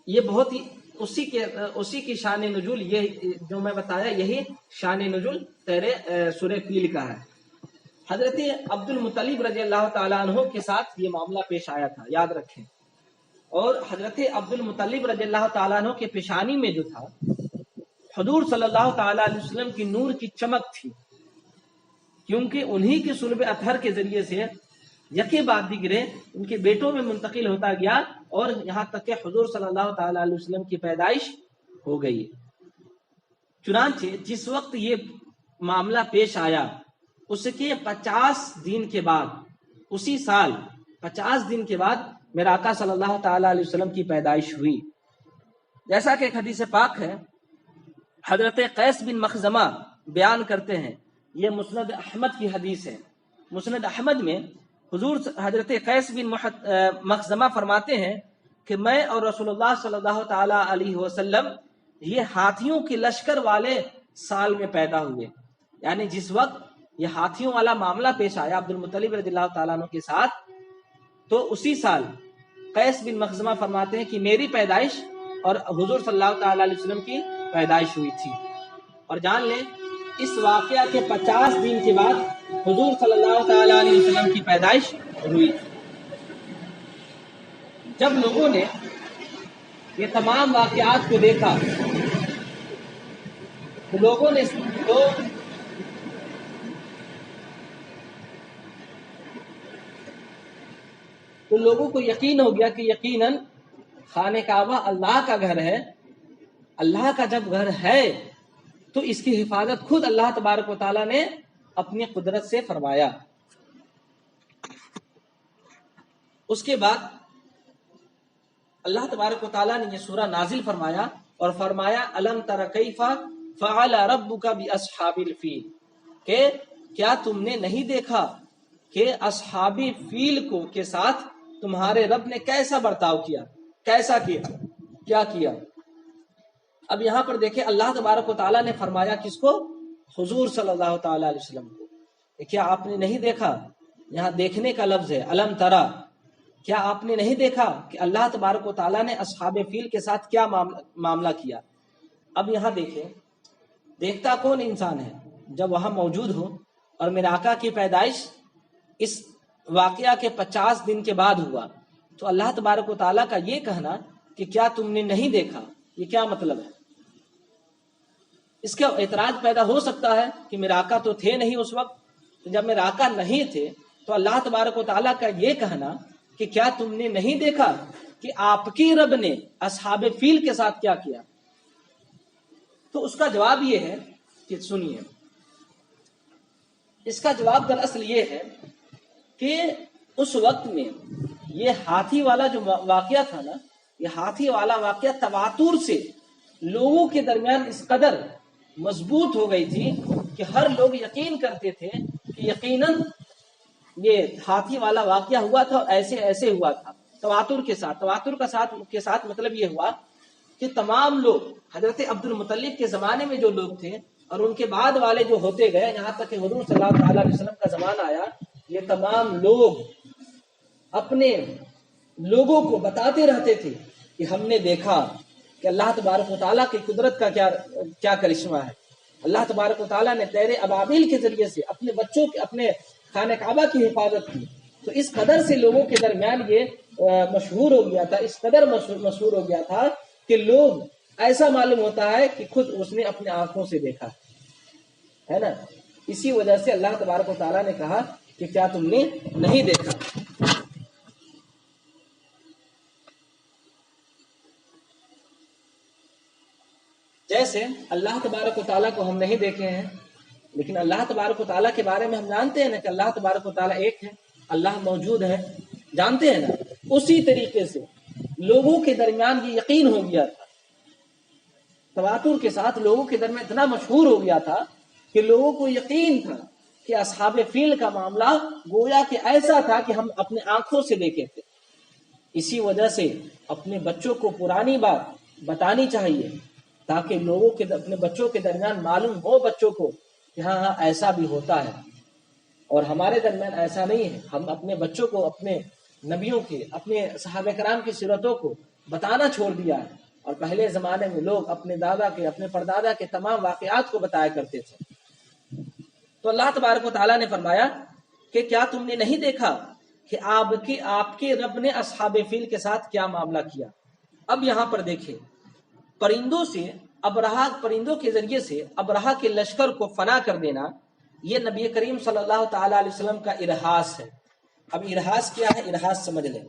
یہ بہت ہی اسی کی شان نزول، یہ جو میں بتایا یہی شان نزول سورہ فیل کا ہے۔ حضرت عبد المطلب رضی اللہ تعالیٰ عنہ کے ساتھ یہ معاملہ پیش آیا تھا، یاد رکھیں۔ اور حضرت عبد المطلب رضی اللہ تعالیٰ عنہ کے پیشانی میں جو تھا، حضور صلی اللہ تعالیٰ علیہ وسلم کی نور کی چمک تھی، کیونکہ انہی کی صلب اطہر کے ذریعے سے یکے بعد دیگرے ان کے بیٹوں میں منتقل ہوتا گیا اور یہاں تک کہ حضور صلی اللہ تعالی علیہ وسلم کی پیدائش ہو گئی۔ چنانچہ جس وقت یہ معاملہ پیش آیا اس کے 50 دن کے بعد، اسی سال 50 دن کے بعد میرے آقا صلی اللہ تعالی علیہ وسلم کی پیدائش ہوئی۔ جیسا کہ ایک حدیث پاک ہے، حضرت قیس بن مخزمہ بیان کرتے ہیں، یہ مسند احمد کی حدیث ہے۔ مسند احمد میں حضور حضرت قیس بن مخزمہ فرماتے ہیں کہ میں اور رسول اللہ صلی اللہ تعالی علیہ وسلم یہ ہاتھیوں کے لشکر والے سال میں پیدا ہوئے، یعنی جس وقت یہ ہاتھیوں والا معاملہ پیش آیا عبد المطلب رضی اللہ تعالیٰ عنہ کے ساتھ، تو اسی سال قیس بن مخزمہ فرماتے ہیں کہ میری پیدائش اور حضور صلی اللہ تعالی علیہ وسلم کی پیدائش ہوئی تھی۔ اور جان لیں اس واقعہ کے 50 دن کے بعد حضور صلی اللہ تعالی علیہ وسلم کی پیدائش ہوئی تھی۔ جب لوگوں نے یہ تمام واقعات کو دیکھا تو لوگوں نے تو لوگوں کو یقین ہو گیا کہ یقیناً خانہ کعبہ اللہ کا گھر ہے۔ اللہ کا جب گھر ہے تو اس کی حفاظت خود اللہ تبارک و تعالیٰ نے اپنی قدرت سے فرمایا۔ اس کے بعد اللہ تبارک و تعالیٰ نے یہ سورہ نازل فرمایا اور فرمایا الم تر کیف فعل ربک باصحاب الفیل، کہ کیا تم نے نہیں دیکھا کہ اصحاب فیل کو کے ساتھ تمہارے رب نے کیسا برتاؤ کیا، کیسا کیا، کیا کیا۔ اب یہاں پر دیکھیں اللہ تبارک و تعالیٰ نے فرمایا کس کو؟ حضور صلی اللہ تعالی علیہ وسلم کو۔ کیا آپ نے نہیں دیکھا؟ یہاں دیکھنے کا لفظ ہے الم ترا، کیا آپ نے نہیں دیکھا کہ اللہ تبارک و تعالیٰ نے اصحاب فیل کے ساتھ کیا معاملہ کیا۔ اب یہاں دیکھیں دیکھتا کون انسان ہے جب وہاں موجود ہو، اور میرے آقا کی پیدائش اس واقعہ کے 50 دن کے بعد ہوا، تو اللہ تبارک و تعالیٰ کا یہ کہنا کہ کیا تم نے نہیں دیکھا، یہ کیا مطلب ہے؟ اس کا اعتراض پیدا ہو سکتا ہے کہ میرے آقا تو تھے نہیں اس وقت، تو جب میرے آقا نہیں تھے تو اللہ تبارک و تعالیٰ کا یہ کہنا کہ کیا تم نے نہیں دیکھا کہ آپ کی رب نے اصحاب فیل کے ساتھ کیا کیا، تو اس کا جواب یہ ہے کہ سنیے، اس کا جواب دراصل یہ ہے کہ اس وقت میں یہ ہاتھی والا جو واقعہ تھا نا، یہ ہاتھی والا واقعہ تواتر سے لوگوں کے درمیان اس قدر مضبوط ہو گئی تھی کہ ہر لوگ یقین کرتے تھے کہ یقیناً یہ ہاتھی والا واقعہ ہوا تھا اور ایسے ایسے ہوا تھا، تواتر کے ساتھ۔ تواتر کے ساتھ مطلب یہ ہوا کہ تمام لوگ حضرت عبد المطلب کے زمانے میں جو لوگ تھے اور ان کے بعد والے جو ہوتے گئے، یہاں تک کہ حضور صلی اللہ تعالی علیہ وسلم کا زمانہ آیا، یہ تمام لوگ اپنے لوگوں کو بتاتے رہتے تھے کہ ہم نے دیکھا کہ اللہ تبارک و تعالیٰ کی قدرت کا کیا کرشمہ ہے۔ اللہ تبارک و تعالیٰ نے طیر ابابیل کے ذریعے سے اپنے بچوں کے اپنے خانہ کعبہ کی حفاظت کی، تو اس قدر سے لوگوں کے درمیان یہ مشہور ہو گیا تھا، اس قدر مشہور ہو گیا تھا کہ لوگ ایسا معلوم ہوتا ہے کہ خود اس نے اپنے آنکھوں سے دیکھا ہے نا۔ اسی وجہ سے اللہ تبارک و تعالیٰ نے کہا کہ کیا تم نے نہیں دیکھا۔ جیسے اللہ تبارک و تعالیٰ کو ہم نہیں دیکھے ہیں، لیکن اللہ تبارک و تعالیٰ کے بارے میں ہم جانتے ہیں نا کہ اللہ تبارک و تعالیٰ ایک ہے، اللہ موجود ہے، جانتے ہیں نا۔ اسی طریقے سے لوگوں کے درمیان یہ یقین ہو گیا تھا، تواتر کے ساتھ لوگوں کے درمیان اتنا مشہور ہو گیا تھا کہ لوگوں کو یقین تھا کہ اصحاب فیل کا معاملہ گویا کہ ایسا تھا کہ ہم اپنے آنکھوں سے دیکھے تھے۔ اسی وجہ سے اپنے بچوں کو پرانی بات بتانی چاہیے تاکہ لوگوں کے اپنے بچوں کے درمیان معلوم ہو بچوں کو کہ ہاں ایسا بھی ہوتا ہے، اور ہمارے درمیان ایسا نہیں ہے۔ ہم اپنے بچوں کو اپنے نبیوں کے، اپنے صحابہ کرام کی سیرتوں کو بتانا چھوڑ دیا ہے، اور پہلے زمانے میں لوگ اپنے دادا کے، اپنے پردادا کے تمام واقعات کو بتایا کرتے تھے۔ تو اللہ تبارک و تعالیٰ نے فرمایا کہ کیا تم نے نہیں دیکھا کہ آپ کے رب نے اصحاب فیل کے ساتھ کیا معاملہ کیا۔ اب یہاں پر دیکھیں، پرندوں کے ذریعے سے ابرہہ کے لشکر کو فنا کر دینا، یہ نبی کریم صلی اللہ تعالی علیہ وسلم کا ارہاس ہے۔ اب ارہاس کیا ہے، ارہاس سمجھ لیں۔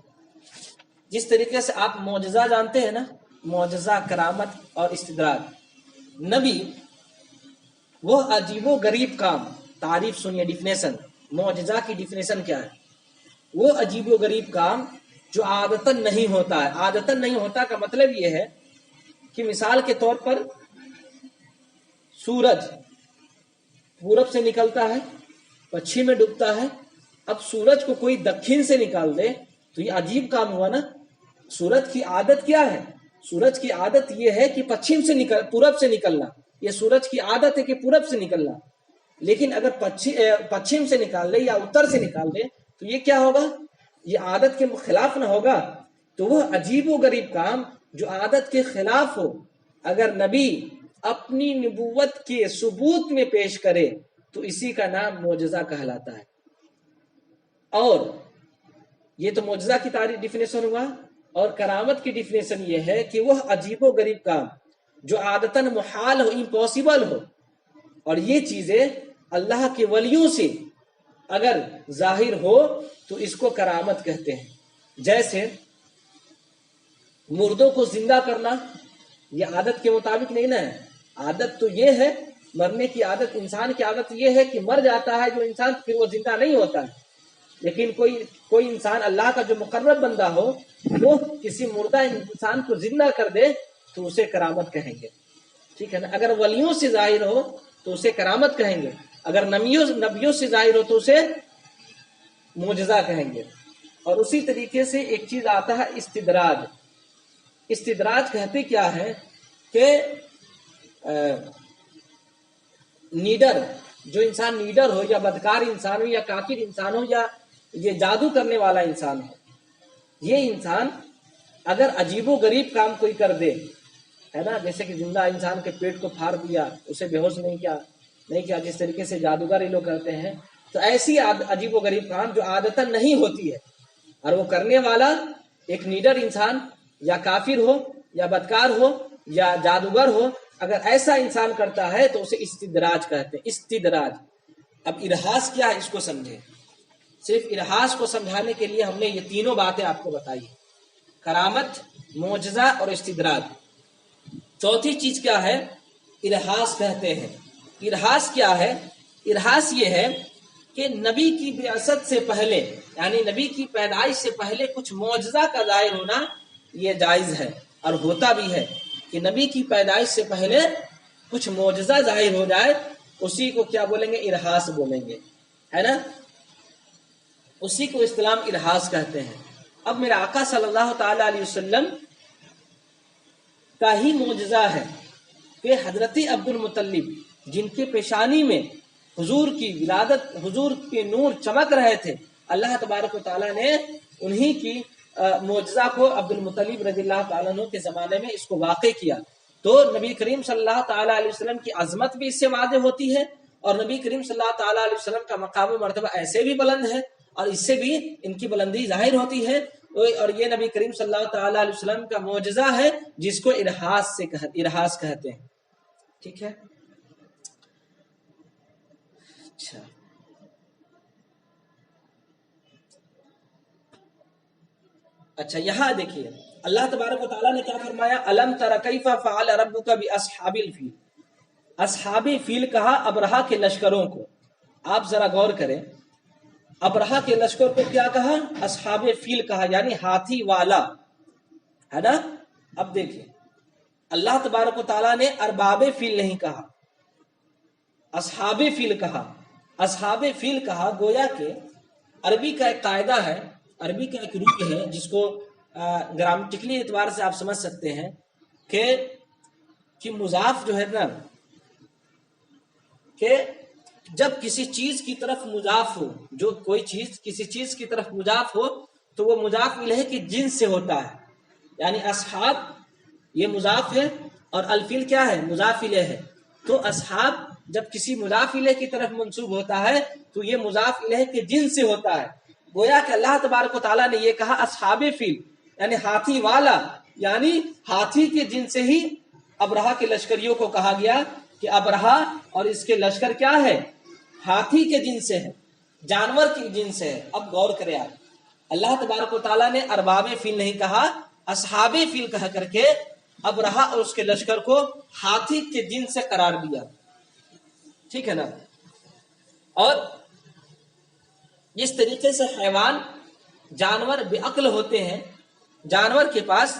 جس طریقے سے آپ معجزہ جانتے ہیں نا، معجزہ، کرامت اور استدراج، نبی وہ عجیب و غریب کام، تعریف سنیے، ڈیفینیشن، معجزہ کی ڈیفینیشن کیا ہے؟ وہ عجیب و غریب کام جو عادتاً نہیں ہوتا ہے۔ عادتاً نہیں ہوتا کا مطلب یہ ہے کہ مثال کے طور پر سورج پورب سے نکلتا ہے، پچھم میں ڈوبتا ہے، اب سورج کو کوئی دکھن سے نکال دے تو یہ عجیب کام ہوا نا۔ سورج کی عادت کیا ہے؟ سورج کی عادت یہ ہے کہ پورب سے نکلنا، یہ سورج کی عادت ہے کہ پورب سے نکلنا، لیکن اگر پچھم سے نکال دے یا اتر سے نکال دے تو یہ کیا ہوگا؟ یہ عادت کے خلاف نہ ہوگا؟ تو وہ عجیب و غریب کام جو عادت کے خلاف ہو، اگر نبی اپنی نبوت کے ثبوت میں پیش کرے تو اسی کا نام معجزہ کہلاتا ہے۔ اور یہ تو معجزہ کی تعریف ڈیفینیشن ہوا، اور کرامت کی ڈیفینیشن یہ ہے کہ وہ عجیب و غریب کام جو عادتاً محال ہو، امپاسبل ہو، اور یہ چیزیں اللہ کے ولیوں سے اگر ظاہر ہو تو اس کو کرامت کہتے ہیں۔ جیسے مردوں کو زندہ کرنا، یہ عادت کے مطابق نہیں نا ہے۔ عادت تو یہ ہے، مرنے کی عادت، انسان کی عادت یہ ہے کہ مر جاتا ہے جو انسان، پھر وہ زندہ نہیں ہوتا ہے۔ لیکن کوئی انسان اللہ کا جو مقرب بندہ ہو، وہ کسی مردہ انسان کو زندہ کر دے تو اسے کرامت کہیں گے، ٹھیک ہے نا۔ اگر ولیوں سے ظاہر ہو تو اسے کرامت کہیں گے، اگر نبیوں سے ظاہر ہو تو اسے معجزہ کہیں گے۔ اور اسی طریقے سے ایک چیز آتا ہے استدراج۔ استدراج کہتے کیا ہے کہ نیڈر، جو انسان نیڈر ہو یا بدکار انسان ہو یا کافر انسان ہو یا یہ جادو کرنے والا انسان ہو، یہ انسان اگر عجیب و غریب کام کوئی کر دے، ہے نا، جیسے کہ زندہ انسان کے پیٹ کو پھاڑ دیا، اسے بے ہوش نہیں کیا، جس طریقے سے جادوگر یہ لوگ کرتے ہیں، تو ایسی عجیب و غریب کام جو عادتاً نہیں ہوتی ہے، اور وہ کرنے والا ایک نیڈر انسان یا کافر ہو یا بدکار ہو یا جادوگر ہو، اگر ایسا انسان کرتا ہے تو اسے استدراج کہتے ہیں۔ استدراج۔ اب ارہاس کیا ہے اس کو سمجھیں۔ صرف ارہاس کو سمجھانے کے لیے ہم نے یہ تینوں باتیں آپ کو بتائی، کرامت، معجزہ اور استدراج۔ چوتھی چیز کیا ہے؟ ارہاس کہتے ہیں۔ ارہاس کیا ہے؟ ارہاس یہ ہے کہ نبی کی بعثت سے پہلے، یعنی نبی کی پیدائش سے پہلے کچھ معجزہ کا ظاہر ہونا یہ جائز ہے، اور ہوتا بھی ہے کہ نبی کی پیدائش سے پہلے کچھ معجزہ ظاہر ہو جائے، اسی کو کیا بولیں گے؟ ارہاس بولیں گے، ہے نا، اسی کو اسلام ارہاس کہتے ہیں۔ اب میرے آقا صلی اللہ تعالی علیہ وسلم کا ہی معجزہ ہے کہ حضرت عبد المطلب، جن کے پیشانی میں حضور کی ولادت، حضور کے نور چمک رہے تھے، اللہ تبارک و تعالیٰ نے انہی کی معجزہ کو عبد المطلب رضی اللہ تعالیٰ عنہ کے زمانے میں اس کو واقع کیا۔ تو نبی کریم صلی اللہ تعالیٰ علیہ وسلم کی عظمت بھی اس سے واضح ہوتی ہے، اور نبی کریم صلی اللہ تعالیٰ علیہ وسلم کا مقام و مرتبہ ایسے بھی بلند ہے، اور اس سے بھی ان کی بلندی ظاہر ہوتی ہے، اور یہ نبی کریم صلی اللہ تعالیٰ علیہ وسلم کا معجزہ ہے جس کو ارہاس کہتے ہیں، ٹھیک ہے۔ اچھا یہاں دیکھیے اللہ تبارک و تعالیٰ نے کیا فرمایا؟ الم تر کیف فعل ربک باصحاب الفیل۔ اصحاب فیل کہا ابرہہ کے لشکروں کو۔ آپ ذرا غور کریں، ابرہہ کے لشکر کو کیا کہا؟ اصحاب فیل کہا، یعنی ہاتھی والا، ہے نا۔ اب دیکھیں اللہ تبارک و تعالیٰ نے ارباب فیل نہیں کہا، اصحاب فیل کہا۔ اصحاب فیل کہا گویا کہ عربی کا ایک قاعدہ ہے، عربی کا ایک رول ہے جس کو گرامٹیکلی اعتبار سے آپ سمجھ سکتے ہیں کہ مضاف جو ہے نا، کہ جب کسی چیز کی طرف مضاف ہو، جو کوئی چیز کسی چیز کی طرف مضاف ہو تو وہ مضاف الیہ کی جنس سے ہوتا ہے، یعنی اصحاب یہ مضاف ہے اور الفیل کیا ہے؟ مضاف الیہ ہے۔ تو اصحاب جب کسی مضاف الیہ کی طرف منسوب ہوتا ہے تو یہ مضاف الیہ کے جنس سے ہوتا ہے۔ گویا کہ اللہ تبارک و تعالیٰ نے یہ کہا اصحاب فیل، یعنی ہاتھی والا، یعنی ہاتھی کے جن سے ہی ابرہہ کے لشکریوں کو کہا گیا کہ ابرہہ اور اس کے لشکر کیا ہے؟ ہاتھی کے جن سے ہے، جانور کے جن سے ہے۔ اب غور کریں آپ، اللہ تبارک و تعالیٰ نے ارباب فیل نہیں کہا، اصحاب فیل کہا کر کے ابرہا اور اس کے لشکر کو ہاتھی کے جنس سے قرار دیا، ٹھیک ہے نا۔ اور جس طریقے سے حیوان جانور بے عقل ہوتے ہیں، جانور کے پاس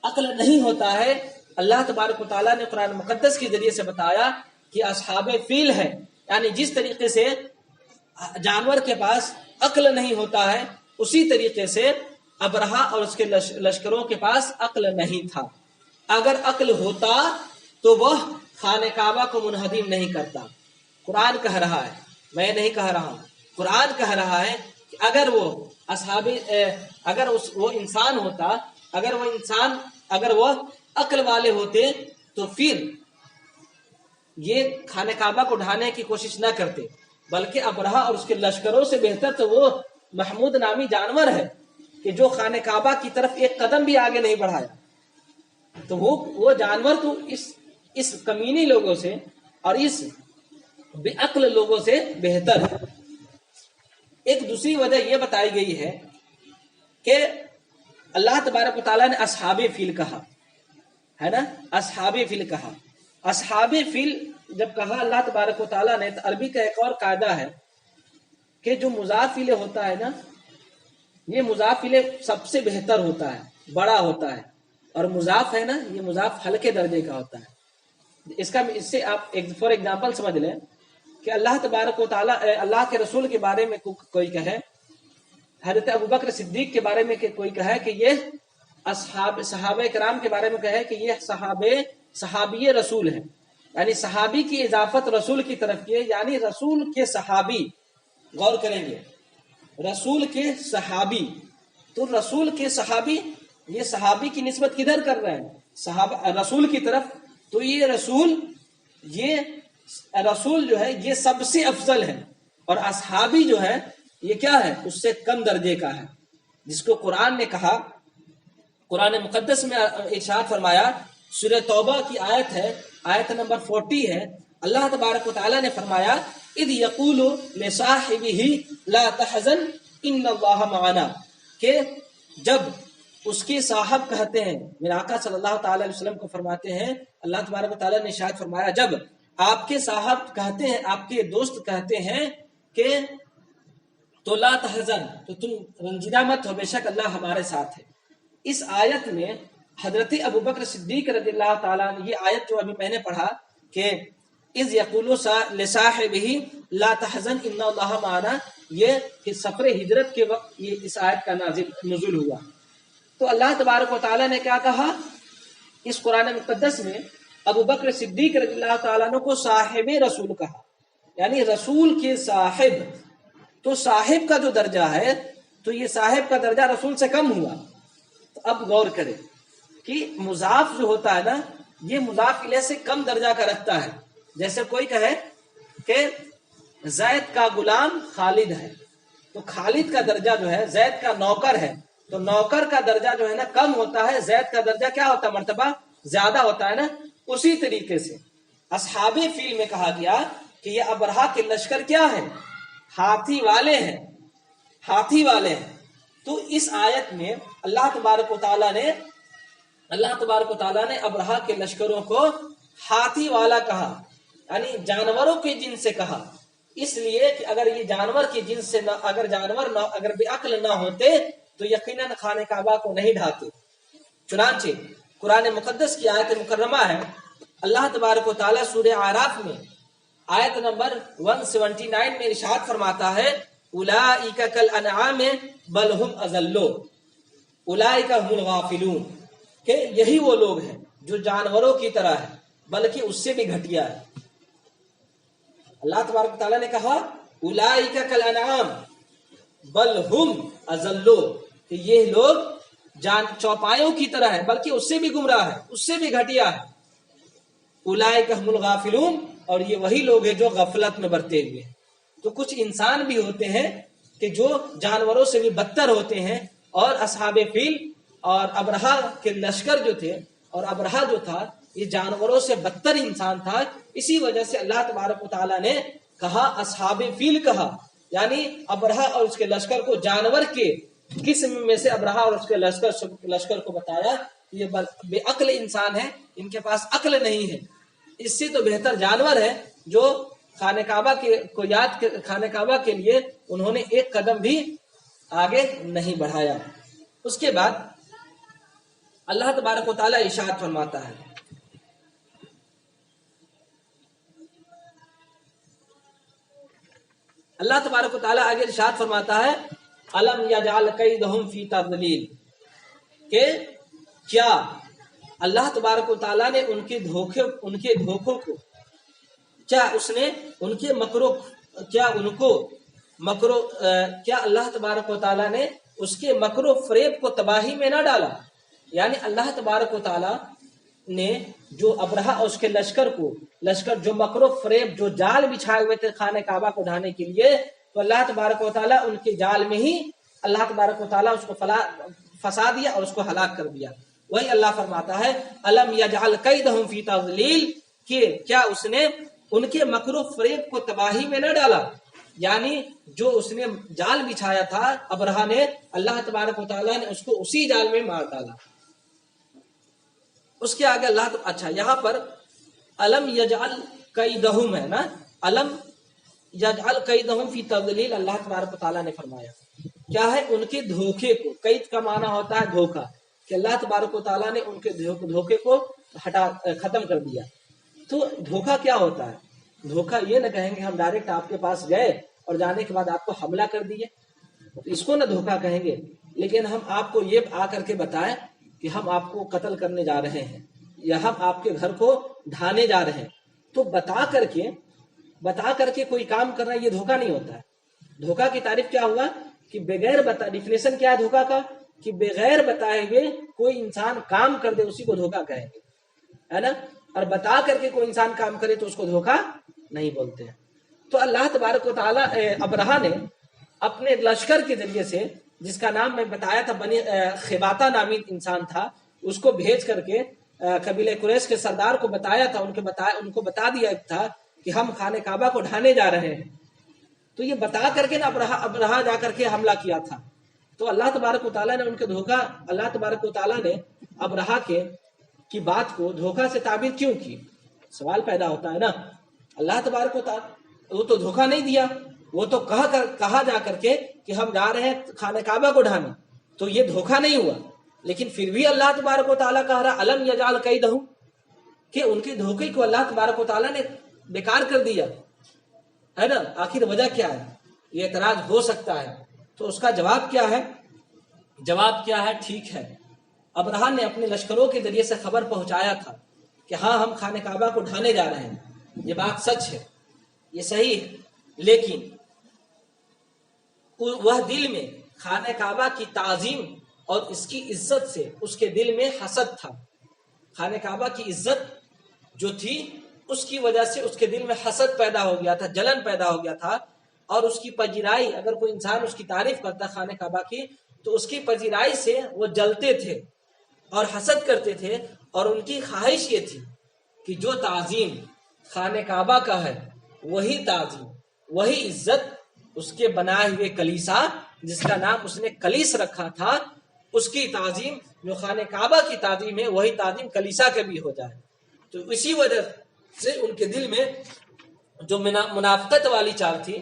عقل نہیں ہوتا ہے، اللہ تبارک و تعالیٰ نے قرآن مقدس کے ذریعے سے بتایا کہ اصحاب فیل ہے، یعنی جس طریقے سے جانور کے پاس عقل نہیں ہوتا ہے، اسی طریقے سے ابرہا اور اس کے لشکروں کے پاس عقل نہیں تھا۔ اگر عقل ہوتا تو وہ خانہ کعبہ کو منہدم نہیں کرتا۔ قرآن کہہ رہا ہے، میں نہیں کہہ رہا ہوں، قرآن کہہ رہا ہے کہ اگر وہ وہ انسان ہوتا، اگر وہ عقل والے ہوتے تو پھر یہ خانہ کعبہ کو ڈھانے کی کوشش نہ کرتے، بلکہ ابرہا اور اس کے لشکروں سے بہتر تو وہ محمود نامی جانور ہے کہ جو خانہ کعبہ کی طرف ایک قدم بھی آگے نہیں بڑھایا۔ تو وہ جانور تو اس کمینی لوگوں سے اور اس بے عقل لوگوں سے بہتر ہے۔ ایک دوسری وجہ یہ بتائی گئی ہے کہ اللہ تبارک و تعالیٰ نے اصحاب فیل کہا ہے نا، اصحاب فیل کہا۔ اصحاب فیل جب کہا اللہ تبارک و تعالیٰ نے، تو عربی کا ایک اور قاعدہ ہے کہ جو مضاف الیہ ہوتا ہے نا، یہ مضاف الیہ سب سے بہتر ہوتا ہے، بڑا ہوتا ہے، اور مضاف ہے نا، یہ مضاف ہلکے درجے کا ہوتا ہے۔ اس سے آپ فور ایگزامپل سمجھ لیں کہ اللہ تبارک و تعالیٰ اللہ کے رسول کے بارے میں کوئی کہے، حضرت ابوبکر صدیق کے بارے میں کوئی کہے کہ یہ صحابہ کرام کے بارے میں کہے کہ یہ صحابی رسول ہیں، یعنی صحابی کی اضافت رسول کی طرف کی ہے، یعنی رسول کے صحابی۔ غور کریں گے، رسول کے صحابی، تو رسول کے صحابی، یہ صحابی کی نسبت کدھر کر رہے ہیں؟ رسول کی طرف۔ تو یہ رسول جو ہے یہ سب سے افضل ہے، اور اصحابی جو ہے یہ کیا ہے؟ اس سے کم درجے کا ہے، جس کو قرآن نے کہا، قرآن مقدس میں ارشاد فرمایا، سورہ توبہ کی آیت ہے، آیت نمبر 40 ہے، اللہ تبارک و تعالیٰ نے فرمایا اذ یقول لصاحبہ لا تحزن ان اللہ معنا، کہ جب اس کے صاحب کہتے ہیں، میرے آقا صلی اللہ تعالی علیہ وسلم کو فرماتے ہیں، اللہ تبارک و تعالیٰ نے ارشاد فرمایا جب آپ کے صاحب کہتے ہیں، آپ کے دوست کہتے ہیں کہ تو لا تحزن، تو تم رنجیدہ مت ہو، بے شک اللہ ہمارے ساتھ ہے۔ اس آیت میں حضرت ابوبکر صدیق رضی اللہ تعالیٰ نے، یہ آیت جو ابھی میں نے پڑھا کہ اذ یقول لصاحبہ لا تحزن ان اللہ معنا، یہ کہ سفر ہجرت کے وقت یہ اس آیت کا نزول ہوا۔ تو اللہ تبارک و تعالیٰ نے کیا کہا اس قرآن مقدس میں؟ ابوبکر صدیق رضی اللہ تعالیٰ عنہ کو صاحب رسول کہا، یعنی رسول کے صاحب۔ تو صاحب کا جو درجہ ہے، تو یہ صاحب کا درجہ رسول سے کم ہوا۔ تو اب غور کریں کہ مضاف جو ہوتا ہے نا، یہ مضاف الیہ سے کم درجہ کا رکھتا ہے۔ جیسے کوئی کہے کہ زید کا غلام خالد ہے، تو خالد کا درجہ جو ہے، زید کا نوکر ہے، تو نوکر کا درجہ جو ہے نا کم ہوتا ہے، زید کا درجہ کیا ہوتا ہے؟ مرتبہ زیادہ ہوتا ہے نا۔ اسی طریقے سے اصحاب فیل میں کہا گیا کہ یہ ابرہا کے لشکر کیا ہے؟ ہاتھی والے ہیں، ہاتھی والے ہیں۔ تو اس آیت میں اللہ تبارک و تعالیٰ نے ابرہا کے لشکروں کو ہاتھی والا کہا، یعنی جانوروں کے جنس سے کہا، اس لیے کہ اگر یہ جانور کے جنس سے اگر بے عقل نہ ہوتے تو یقیناً خانہ کعبہ کو نہیں ڈھاتے۔ چنانچہ قرآن مقدس کی آیت مکرمہ ہے، اللہ تبارک و تعالیٰ سورہ اعراف میں آیت نمبر 179 میں ارشاد فرماتا ہے اولئک کالانعام بل هم اضل اولئک هم الغافلون، کہ یہی وہ لوگ ہیں جو جانوروں کی طرح ہے بلکہ اس سے بھی گھٹیا ہے۔ اللہ تبارک و تعالیٰ نے کہا اولئک کالانعام بل هم اضل، کہ یہ لوگ چوپایوں کی طرح ہے بلکہ اس سے بھی گمراہ ہے، اس سے بھی گھٹیا ہے۔ اولئک هم الغافلون، اور یہ وہی لوگ ہیں جو غفلت میں برتے ہوئے ہیں۔ تو کچھ انسان بھی ہوتے ہیں کہ جو جانوروں سے بھی بدتر ہوتے ہیں، اور اصحاب فیل اور ابرہا کے لشکر جو تھے، اور ابرہا جو تھا یہ جانوروں سے بدتر انسان تھا۔ اسی وجہ سے اللہ تبارک و تعالیٰ نے کہا اصحاب فیل کہا، یعنی ابرہا اور اس کے لشکر کو جانور کے قسم میں سے ابرہا اور اس کے لشکر کو بتایا یہ بے عقل انسان ہے، ان کے پاس عقل نہیں ہے، اس سے تو بہتر جانور ہے جو خانہ کعبہ کے لیے انہوں نے ایک قدم بھی آگے نہیں بڑھایا۔ اس کے بعد اللہ تبارک و تعالیٰ ارشاد فرماتا ہے، اللہ تبارک و تعالیٰ آگے ارشاد فرماتا ہے الم یجعل کیدہم فی تضلیل، کہ کیا اللہ تبارک و تعالیٰ نے ان کے دھوکوں کو، کیا اس نے ان کے کیا اللہ تبارک و تعالیٰ نے اس کے مکر و فریب کو تباہی میں نہ ڈالا؟ یعنی اللہ تبارک و تعالیٰ نے جو ابرہا اور اس کے لشکر جو مکر و فریب جو جال بچھائے ہوئے تھے خانہ کعبہ کو ڈھانے کے لیے، تو اللہ تبارک و تعالیٰ ان کے جال میں ہی اللہ تبارک و تعالیٰ اس کو پھنسا دیا اور اس کو ہلاک کر دیا۔ وہی اللہ فرماتا ہے الم یجعل کیدہم فی تضلیل، کہ کیا اس نے ان کے مکر و فریب کو تباہی میں نہ ڈالا؟ یعنی جو اس نے جال بچھایا تھا ابرہا نے، اللہ تبارک و تعالیٰ نے اس کو اسی جال میں مار ڈالا۔ اس کے آگے اچھا یہاں پر الم یجعل کیدہم ہے نا، الم یجعل کیدہم فی تضلیل، اللہ تبارک و تعالیٰ نے فرمایا کیا ہے ان کے دھوکے کو، قید کا معنی ہوتا ہے دھوکا، کہ اللہ تبارک و تعالیٰ نے ان کے دھوکے کو ختم کر دیا۔ تو دھوکا کیا ہوتا ہے؟ دھوکا یہ نہ کہیں گے ہم ڈائریکٹ آپ کے پاس گئے اور جانے کے بعد آپ کو حملہ کر دیے، اس کو نہ دھوکا کہیں گے، لیکن ہم آپ کو یہ آ کر کے بتائیں کہ ہم آپ کو قتل کرنے جا رہے ہیں یا ہم آپ کے گھر کو ڈھانے جا رہے ہیں، تو بتا کر کے کوئی کام کرنا یہ دھوکا نہیں ہوتا ہے۔ دھوکا کی تعریف کیا ہوا کہ بغیر ڈیفینیشن کیا ہے دھوکا کا، کہ بغیر بتائے ہوئے کوئی انسان کام کر دے اسی کو دھوکا کہیں گے، ہے نا، اور بتا کر کے کوئی انسان کام کرے تو اس کو دھوکا نہیں بولتے ہیں۔ تو اللہ تبارک و تعالیٰ ابرہا نے اپنے لشکر کے ذریعے سے، جس کا نام میں بتایا تھا بنی خباتا نامی انسان تھا، اس کو بھیج کر کے قبیلہ قریش کے سردار کو بتایا تھا، ان کو بتا دیا تھا کہ ہم خانہ کعبہ کو ڈھانے جا رہے ہیں، تو یہ بتا کر کے نا ابرہا جا کر کے حملہ کیا تھا۔ تو اللہ تبارک و تعالیٰ نے اللہ تبارک و تعالیٰ نے ابرہا کی بات کو دھوکا سے تعبیر کیوں کی؟ سوال پیدا ہوتا ہے نا۔ اللہ تبارک و تعالیٰ وہ تو دھوکا نہیں دیا، وہ تو کہا جا کر کے کہ ہم جا رہے ہیں خانہ کعبہ کو ڈھانے، تو یہ دھوکا نہیں ہوا، لیکن پھر بھی اللہ تبارک و تعالیٰ کہہ رہا الم یجعل کیدہم، کہ ان کے دھوکے کو اللہ تبارک و تعالیٰ نے بیکار کر دیا، ہے نا۔ آخر وجہ کیا ہے؟ یہ اعتراض ہو سکتا ہے، تو اس کا جواب کیا ہے؟ ٹھیک ہے، ابرہا نے اپنے لشکروں کے ذریعے سے خبر پہنچایا تھا کہ ہاں ہم خانہ کعبہ کو ڈھانے جا رہے ہیں، یہ بات سچ ہے، یہ صحیح ہے، لیکن وہ دل میں خانہ کعبہ کی تعظیم اور اس کی عزت سے اس کے دل میں حسد تھا۔ خانہ کعبہ کی عزت جو تھی اس کی وجہ سے اس کے دل میں حسد پیدا ہو گیا تھا، جلن پیدا ہو گیا تھا، اور اس کی پذیرائی، اگر کوئی انسان اس کی تعریف کرتا خانہ کعبہ کی تو اس کی پذیرائی سے وہ جلتے تھے اور حسد کرتے تھے، اور ان کی خواہش یہ تھی کہ جو تعظیم خانہ کعبہ کا ہے وہی تعظیم، وہی عزت اس کے بنائے ہوئے کلیسا، جس کا نام اس نے کلیس رکھا تھا، اس کی تعظیم، جو خانہ کعبہ کی تعظیم ہے وہی تعظیم کلیسا کے بھی ہو جائے۔ تو اسی وجہ سے ان کے دل میں جو منافقت والی چال تھی،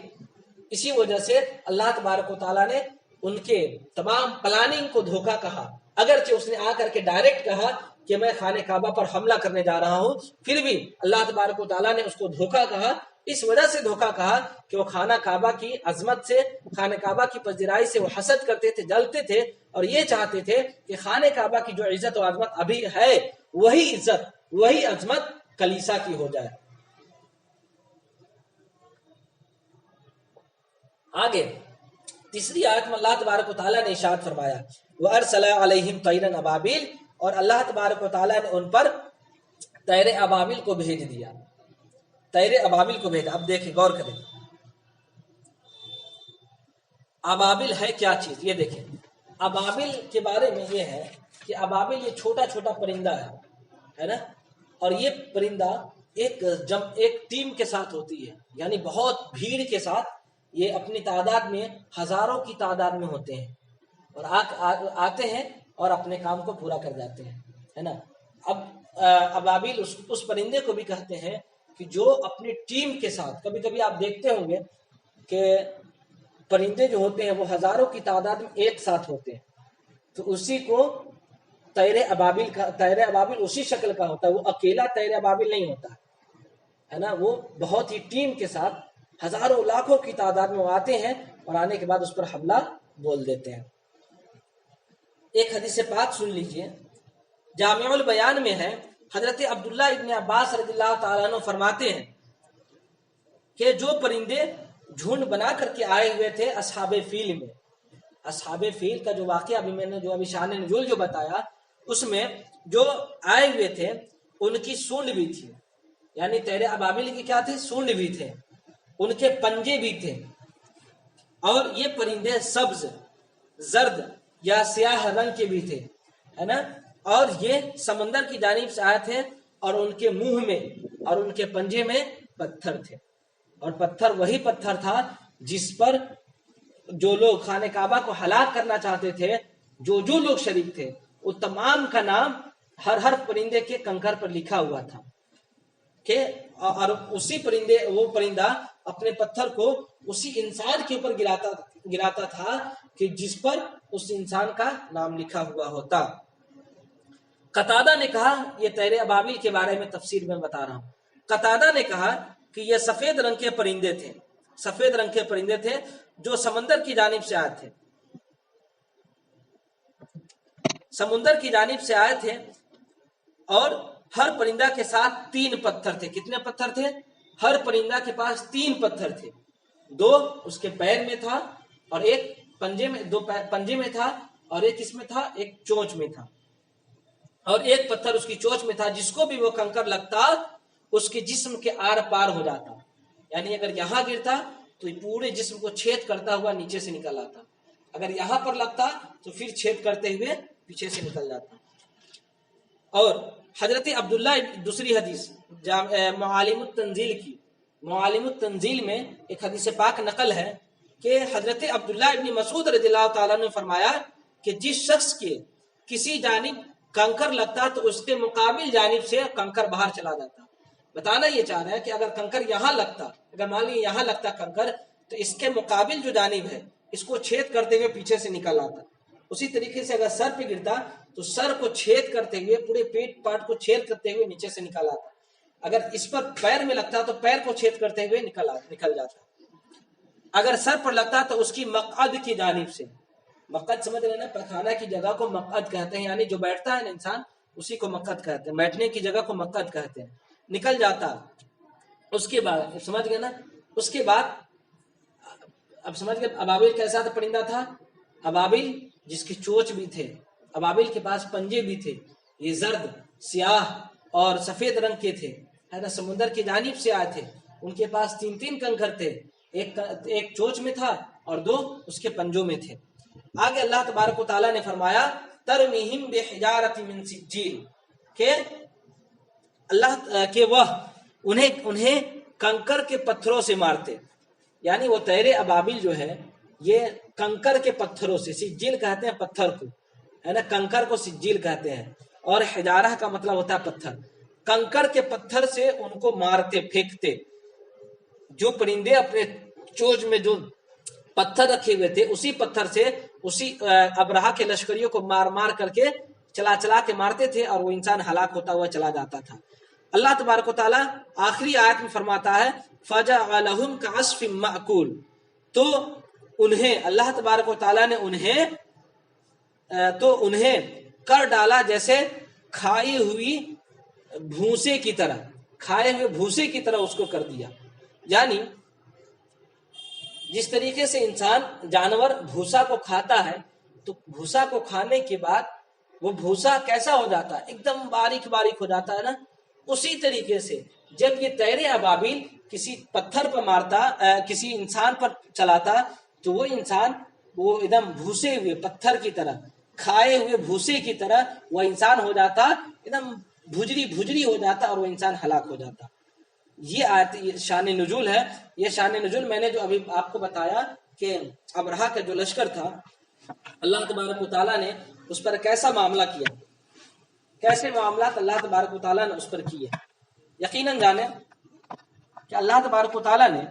اسی وجہ سے اللہ تبارک و تعالیٰ نے ان کے تمام پلاننگ کو دھوکا کہا، اگرچہ اس نے آ کر کے ڈائریکٹ کہا کہ میں خانہ کعبہ پر حملہ کرنے جا رہا ہوں، پھر بھی اللہ تبارک و تعالیٰ نے اس کو دھوکا کہا، اس وجہ سے دھوکا کہا کہ وہ خانہ کعبہ کی عظمت سے، خانہ کعبہ کی پذیرائی سے وہ حسد کرتے تھے، جلتے تھے، اور یہ چاہتے تھے کہ خانہ کعبہ کی جو عزت و عظمت ابھی ہے وہی عزت، وہی عظمت کلیسا کی ہو جائے۔ آگے تیسری آیت میں اللہ تبارک و تعالیٰ نے ارشاد فرمایا وَأَرْسَلَ عَلَيْهِمْ طَيْرًا أَبَابِيلَ، اور اللہ تبارک و تعالیٰ نے ان پر طیر ابابیل کو بھیج دیا، طیر ابابیل کو بھیجا۔ اب دیکھیں، غور کریں، ابابیل ہے کیا چیز؟ یہ دیکھیں، ابابیل کے بارے میں یہ ہے کہ ابابیل یہ چھوٹا چھوٹا پرندہ ہے نا، اور یہ پرندہ ایک ٹیم کے ساتھ ہوتی ہے، یعنی بہت بھیڑ کے ساتھ یہ اپنی تعداد میں ہزاروں کی تعداد میں ہوتے ہیں اور آتے ہیں اور اپنے کام کو پورا کر جاتے ہیں، ہے نا۔ اب ابابیل اس پرندے کو بھی کہتے ہیں کہ جو اپنی ٹیم کے ساتھ، کبھی کبھی آپ دیکھتے ہوں گے کہ پرندے جو ہوتے ہیں وہ ہزاروں کی تعداد میں ایک ساتھ ہوتے ہیں، تو اسی کو طیر ابابیل اسی شکل کا ہوتا ہے، وہ اکیلا طیر ابابیل نہیں ہوتا ہے نا، وہ بہت ہی ٹیم کے ساتھ ہزاروں لاکھوں کی تعداد میں وہ آتے ہیں اور آنے کے بعد اس پر حملہ بول دیتے ہیں۔ ایک حدیث پاک سن لیجئے، جامع البیان میں ہے، حضرت عبداللہ ابن عباس رضی اللہ تعالیٰ عنہ فرماتے ہیں کہ جو پرندے جھنڈ بنا کر کے آئے ہوئے تھے اصحاب فیل میں، اصحاب فیل کا جو واقعہ ابھی میں نے جو ابھی شان نزول جو بتایا، اس میں جو آئے ہوئے تھے ان کی سونڈ بھی تھی، یعنی طیر ابابیل کی کیا تھے؟ سونڈ بھی تھے، ان کے پنجے بھی تھے، اور یہ پرندے سبز، زرد یا سیاہ رنگ کے بھی تھے، ہے نا، اور یہ سمندر کی جانب سے آئے تھے، اور ان کے منہ میں اور ان کے پنجے میں پتھر تھے، اور پتھر وہی پتھر تھا جس پر جو لوگ خانہ کعبہ کو ہلاک کرنا چاہتے تھے، جو لوگ شریک تھے، وہ تمام کا نام ہر پرندے کے کنکر پر لکھا ہوا تھا کہ اور اسی وہ پرندہ اپنے پتھر کو اسی انسان کے اوپر گراتا تھا کہ جس پر اس انسان کا نام لکھا ہوا ہوتا۔ قتادہ نے کہا، یہ طیر ابابیل کے بارے میں تفسیر میں بتا رہا ہوں، قتادہ نے کہا کہ یہ سفید رنگ کے پرندے تھے، سفید رنگ کے پرندے تھے جو سمندر کی جانب سے آئے تھے، سمندر کی جانب سے آئے تھے، اور ہر پرندہ کے ساتھ 3 پتھر تھے۔ کتنے پتھر تھے؟ ہر پرندہ کے پاس 3 پتھر تھے، 2 اس کے پیر میں تھا اور ایک پنجے میں، 2 پنجے میں تھا اور ایک اس میں تھا، ایک چونچ میں تھا، اور ایک پتھر اس کی چونچ میں تھا، جس کو بھی وہ کنکر لگتا اس کے جسم کے آر پار ہو جاتا، یعنی اگر یہاں گرتا تو پورے جسم کو چھید کرتا ہوا نیچے سے نکل آتا، اگر یہاں پر لگتا تو پھر چھید کرتے ہوئے پیچھے سے نکل جاتا۔ اور حضرت عبداللہ، دوسری حدیث معالم التنزیل کی، معالم التنزیل میں ایک حدیث پاک نقل ہے کہ حضرت عبداللہ ابن مسعود رضی اللہ تعالیٰ نے فرمایا کہ جس شخص کے کسی جانب کنکر لگتا تو اس کے مقابل جانب سے کنکر باہر چلا جاتا۔ بتانا یہ چاہ رہا ہے کہ اگر کنکر یہاں لگتا، اگر مان لیے یہاں لگتا کنکر، تو اس کے مقابل جو جانب ہے اس کو چھید کرتے ہوئے پیچھے سے نکل آتا۔ اسی طریقے سے اگر سر پہ گرتا تو سر کو چھید کرتے ہوئے، پورے پیٹ پاٹ کو چھید کرتے ہوئے نیچے سے نکل آتا، اگر اس پر پیر میں لگتا تو پیر کو چھید کرتے ہوئے نکل جاتا، اگر سر پر لگتا تو اس کی مقعد کی جانب سے، مقعد سمجھ رہے نا، پخانہ کی جگہ کو مقعد کہتے ہیں، یعنی جو بیٹھتا ہے نا انسان اسی کو مقعد کہتے ہیں، بیٹھنے کی جگہ کو مقعد کہتے ہیں، نکل جاتا۔ اس کے بعد سمجھ گئے نا، اس کے بعد اب سمجھ گئے ابابیل کیسا تھا پرندہ تھا؟ ابابیل جس کی چونچ بھی تھے، ابابیل کے پاس پنجے بھی تھے، یہ زرد، سیاہ اور سفید رنگ کے تھے، ہے نا، سمندر کی جانب سے آئے تھے، ان کے پاس 3 کنکر تھے، ایک چونچ میں تھا اور 2 اس کے پنجوں میں تھے۔ آگے اللہ تبارک و تعالیٰ نے فرمایا ترمیہم بحجارۃ من سجیل، کہ اللہ کہ وہ انہیں کنکر کے پتھروں سے مارتے، یعنی وہ طیر ابابیل جو ہے یہ کنکر کے پتھروں سے، سجیل کہتے ہیں پتھر کو، ہے نا، کنکر کو سجیل کہتے ہیں، اور حجارہ کا مطلب ہوتا ہے پتھر، کنکر کے پتھر سے ان کو مارتے، پھینکتے۔ جو پرندے اپنے چونچ میں جو پتھر رکھے ہوئے تھے اسی پتھر سے اسی ابرہہ کے لشکریوں کو مار مار کر کے چلا کے مارتے تھے، اور وہ انسان ہلاک ہوتا ہوا چلا جاتا تھا۔ اللہ تبارک و تعالیٰ آخری آیت میں فرماتا ہے فَجَعَلَهُمْ كَعَصْفٍ مَأْكُولٍ، تو انہیں اللہ تبارک و تعالیٰ نے انہیں کر ڈالا جیسے کھائی ہوئی بھوسے کی طرح، کھائے ہوئے بھوسے کی طرح اس کو کر دیا، یعنی جس طریقے سے انسان جانور بھوسا کو کھاتا ہے تو بھوسا کو کھانے کے بعد وہ بھوسا کیسا ہو جاتا ہے؟ ایک دم باریک باریک ہو جاتا ہے نا، اسی طریقے سے جب یہ طیر ابابیل کسی پتھر پر مارتا، کسی انسان پر چلاتا تو وہ انسان وہ ایک دم بھوسے ہوئے پتھر کی طرح، کھائے ہوئے بھوسے کی طرح وہ انسان ہو جاتا، ایک دم بھجری ہو جاتا اور وہ انسان ہلاک ہو جاتا۔ یہ آیت یہ شان نزول ہے. یہ شان نزول میں نے جو ابھی آپ کو بتایا کہ ابرہہ کا جو لشکر تھا اللہ تبارک و تعالیٰ نے اس پر کیسا معاملہ کیا, کیسے معاملات اللہ تبارک و تعالیٰ نے اس پر کیے. یقیناً جانیں کہ اللہ تبارک و تعالیٰ نے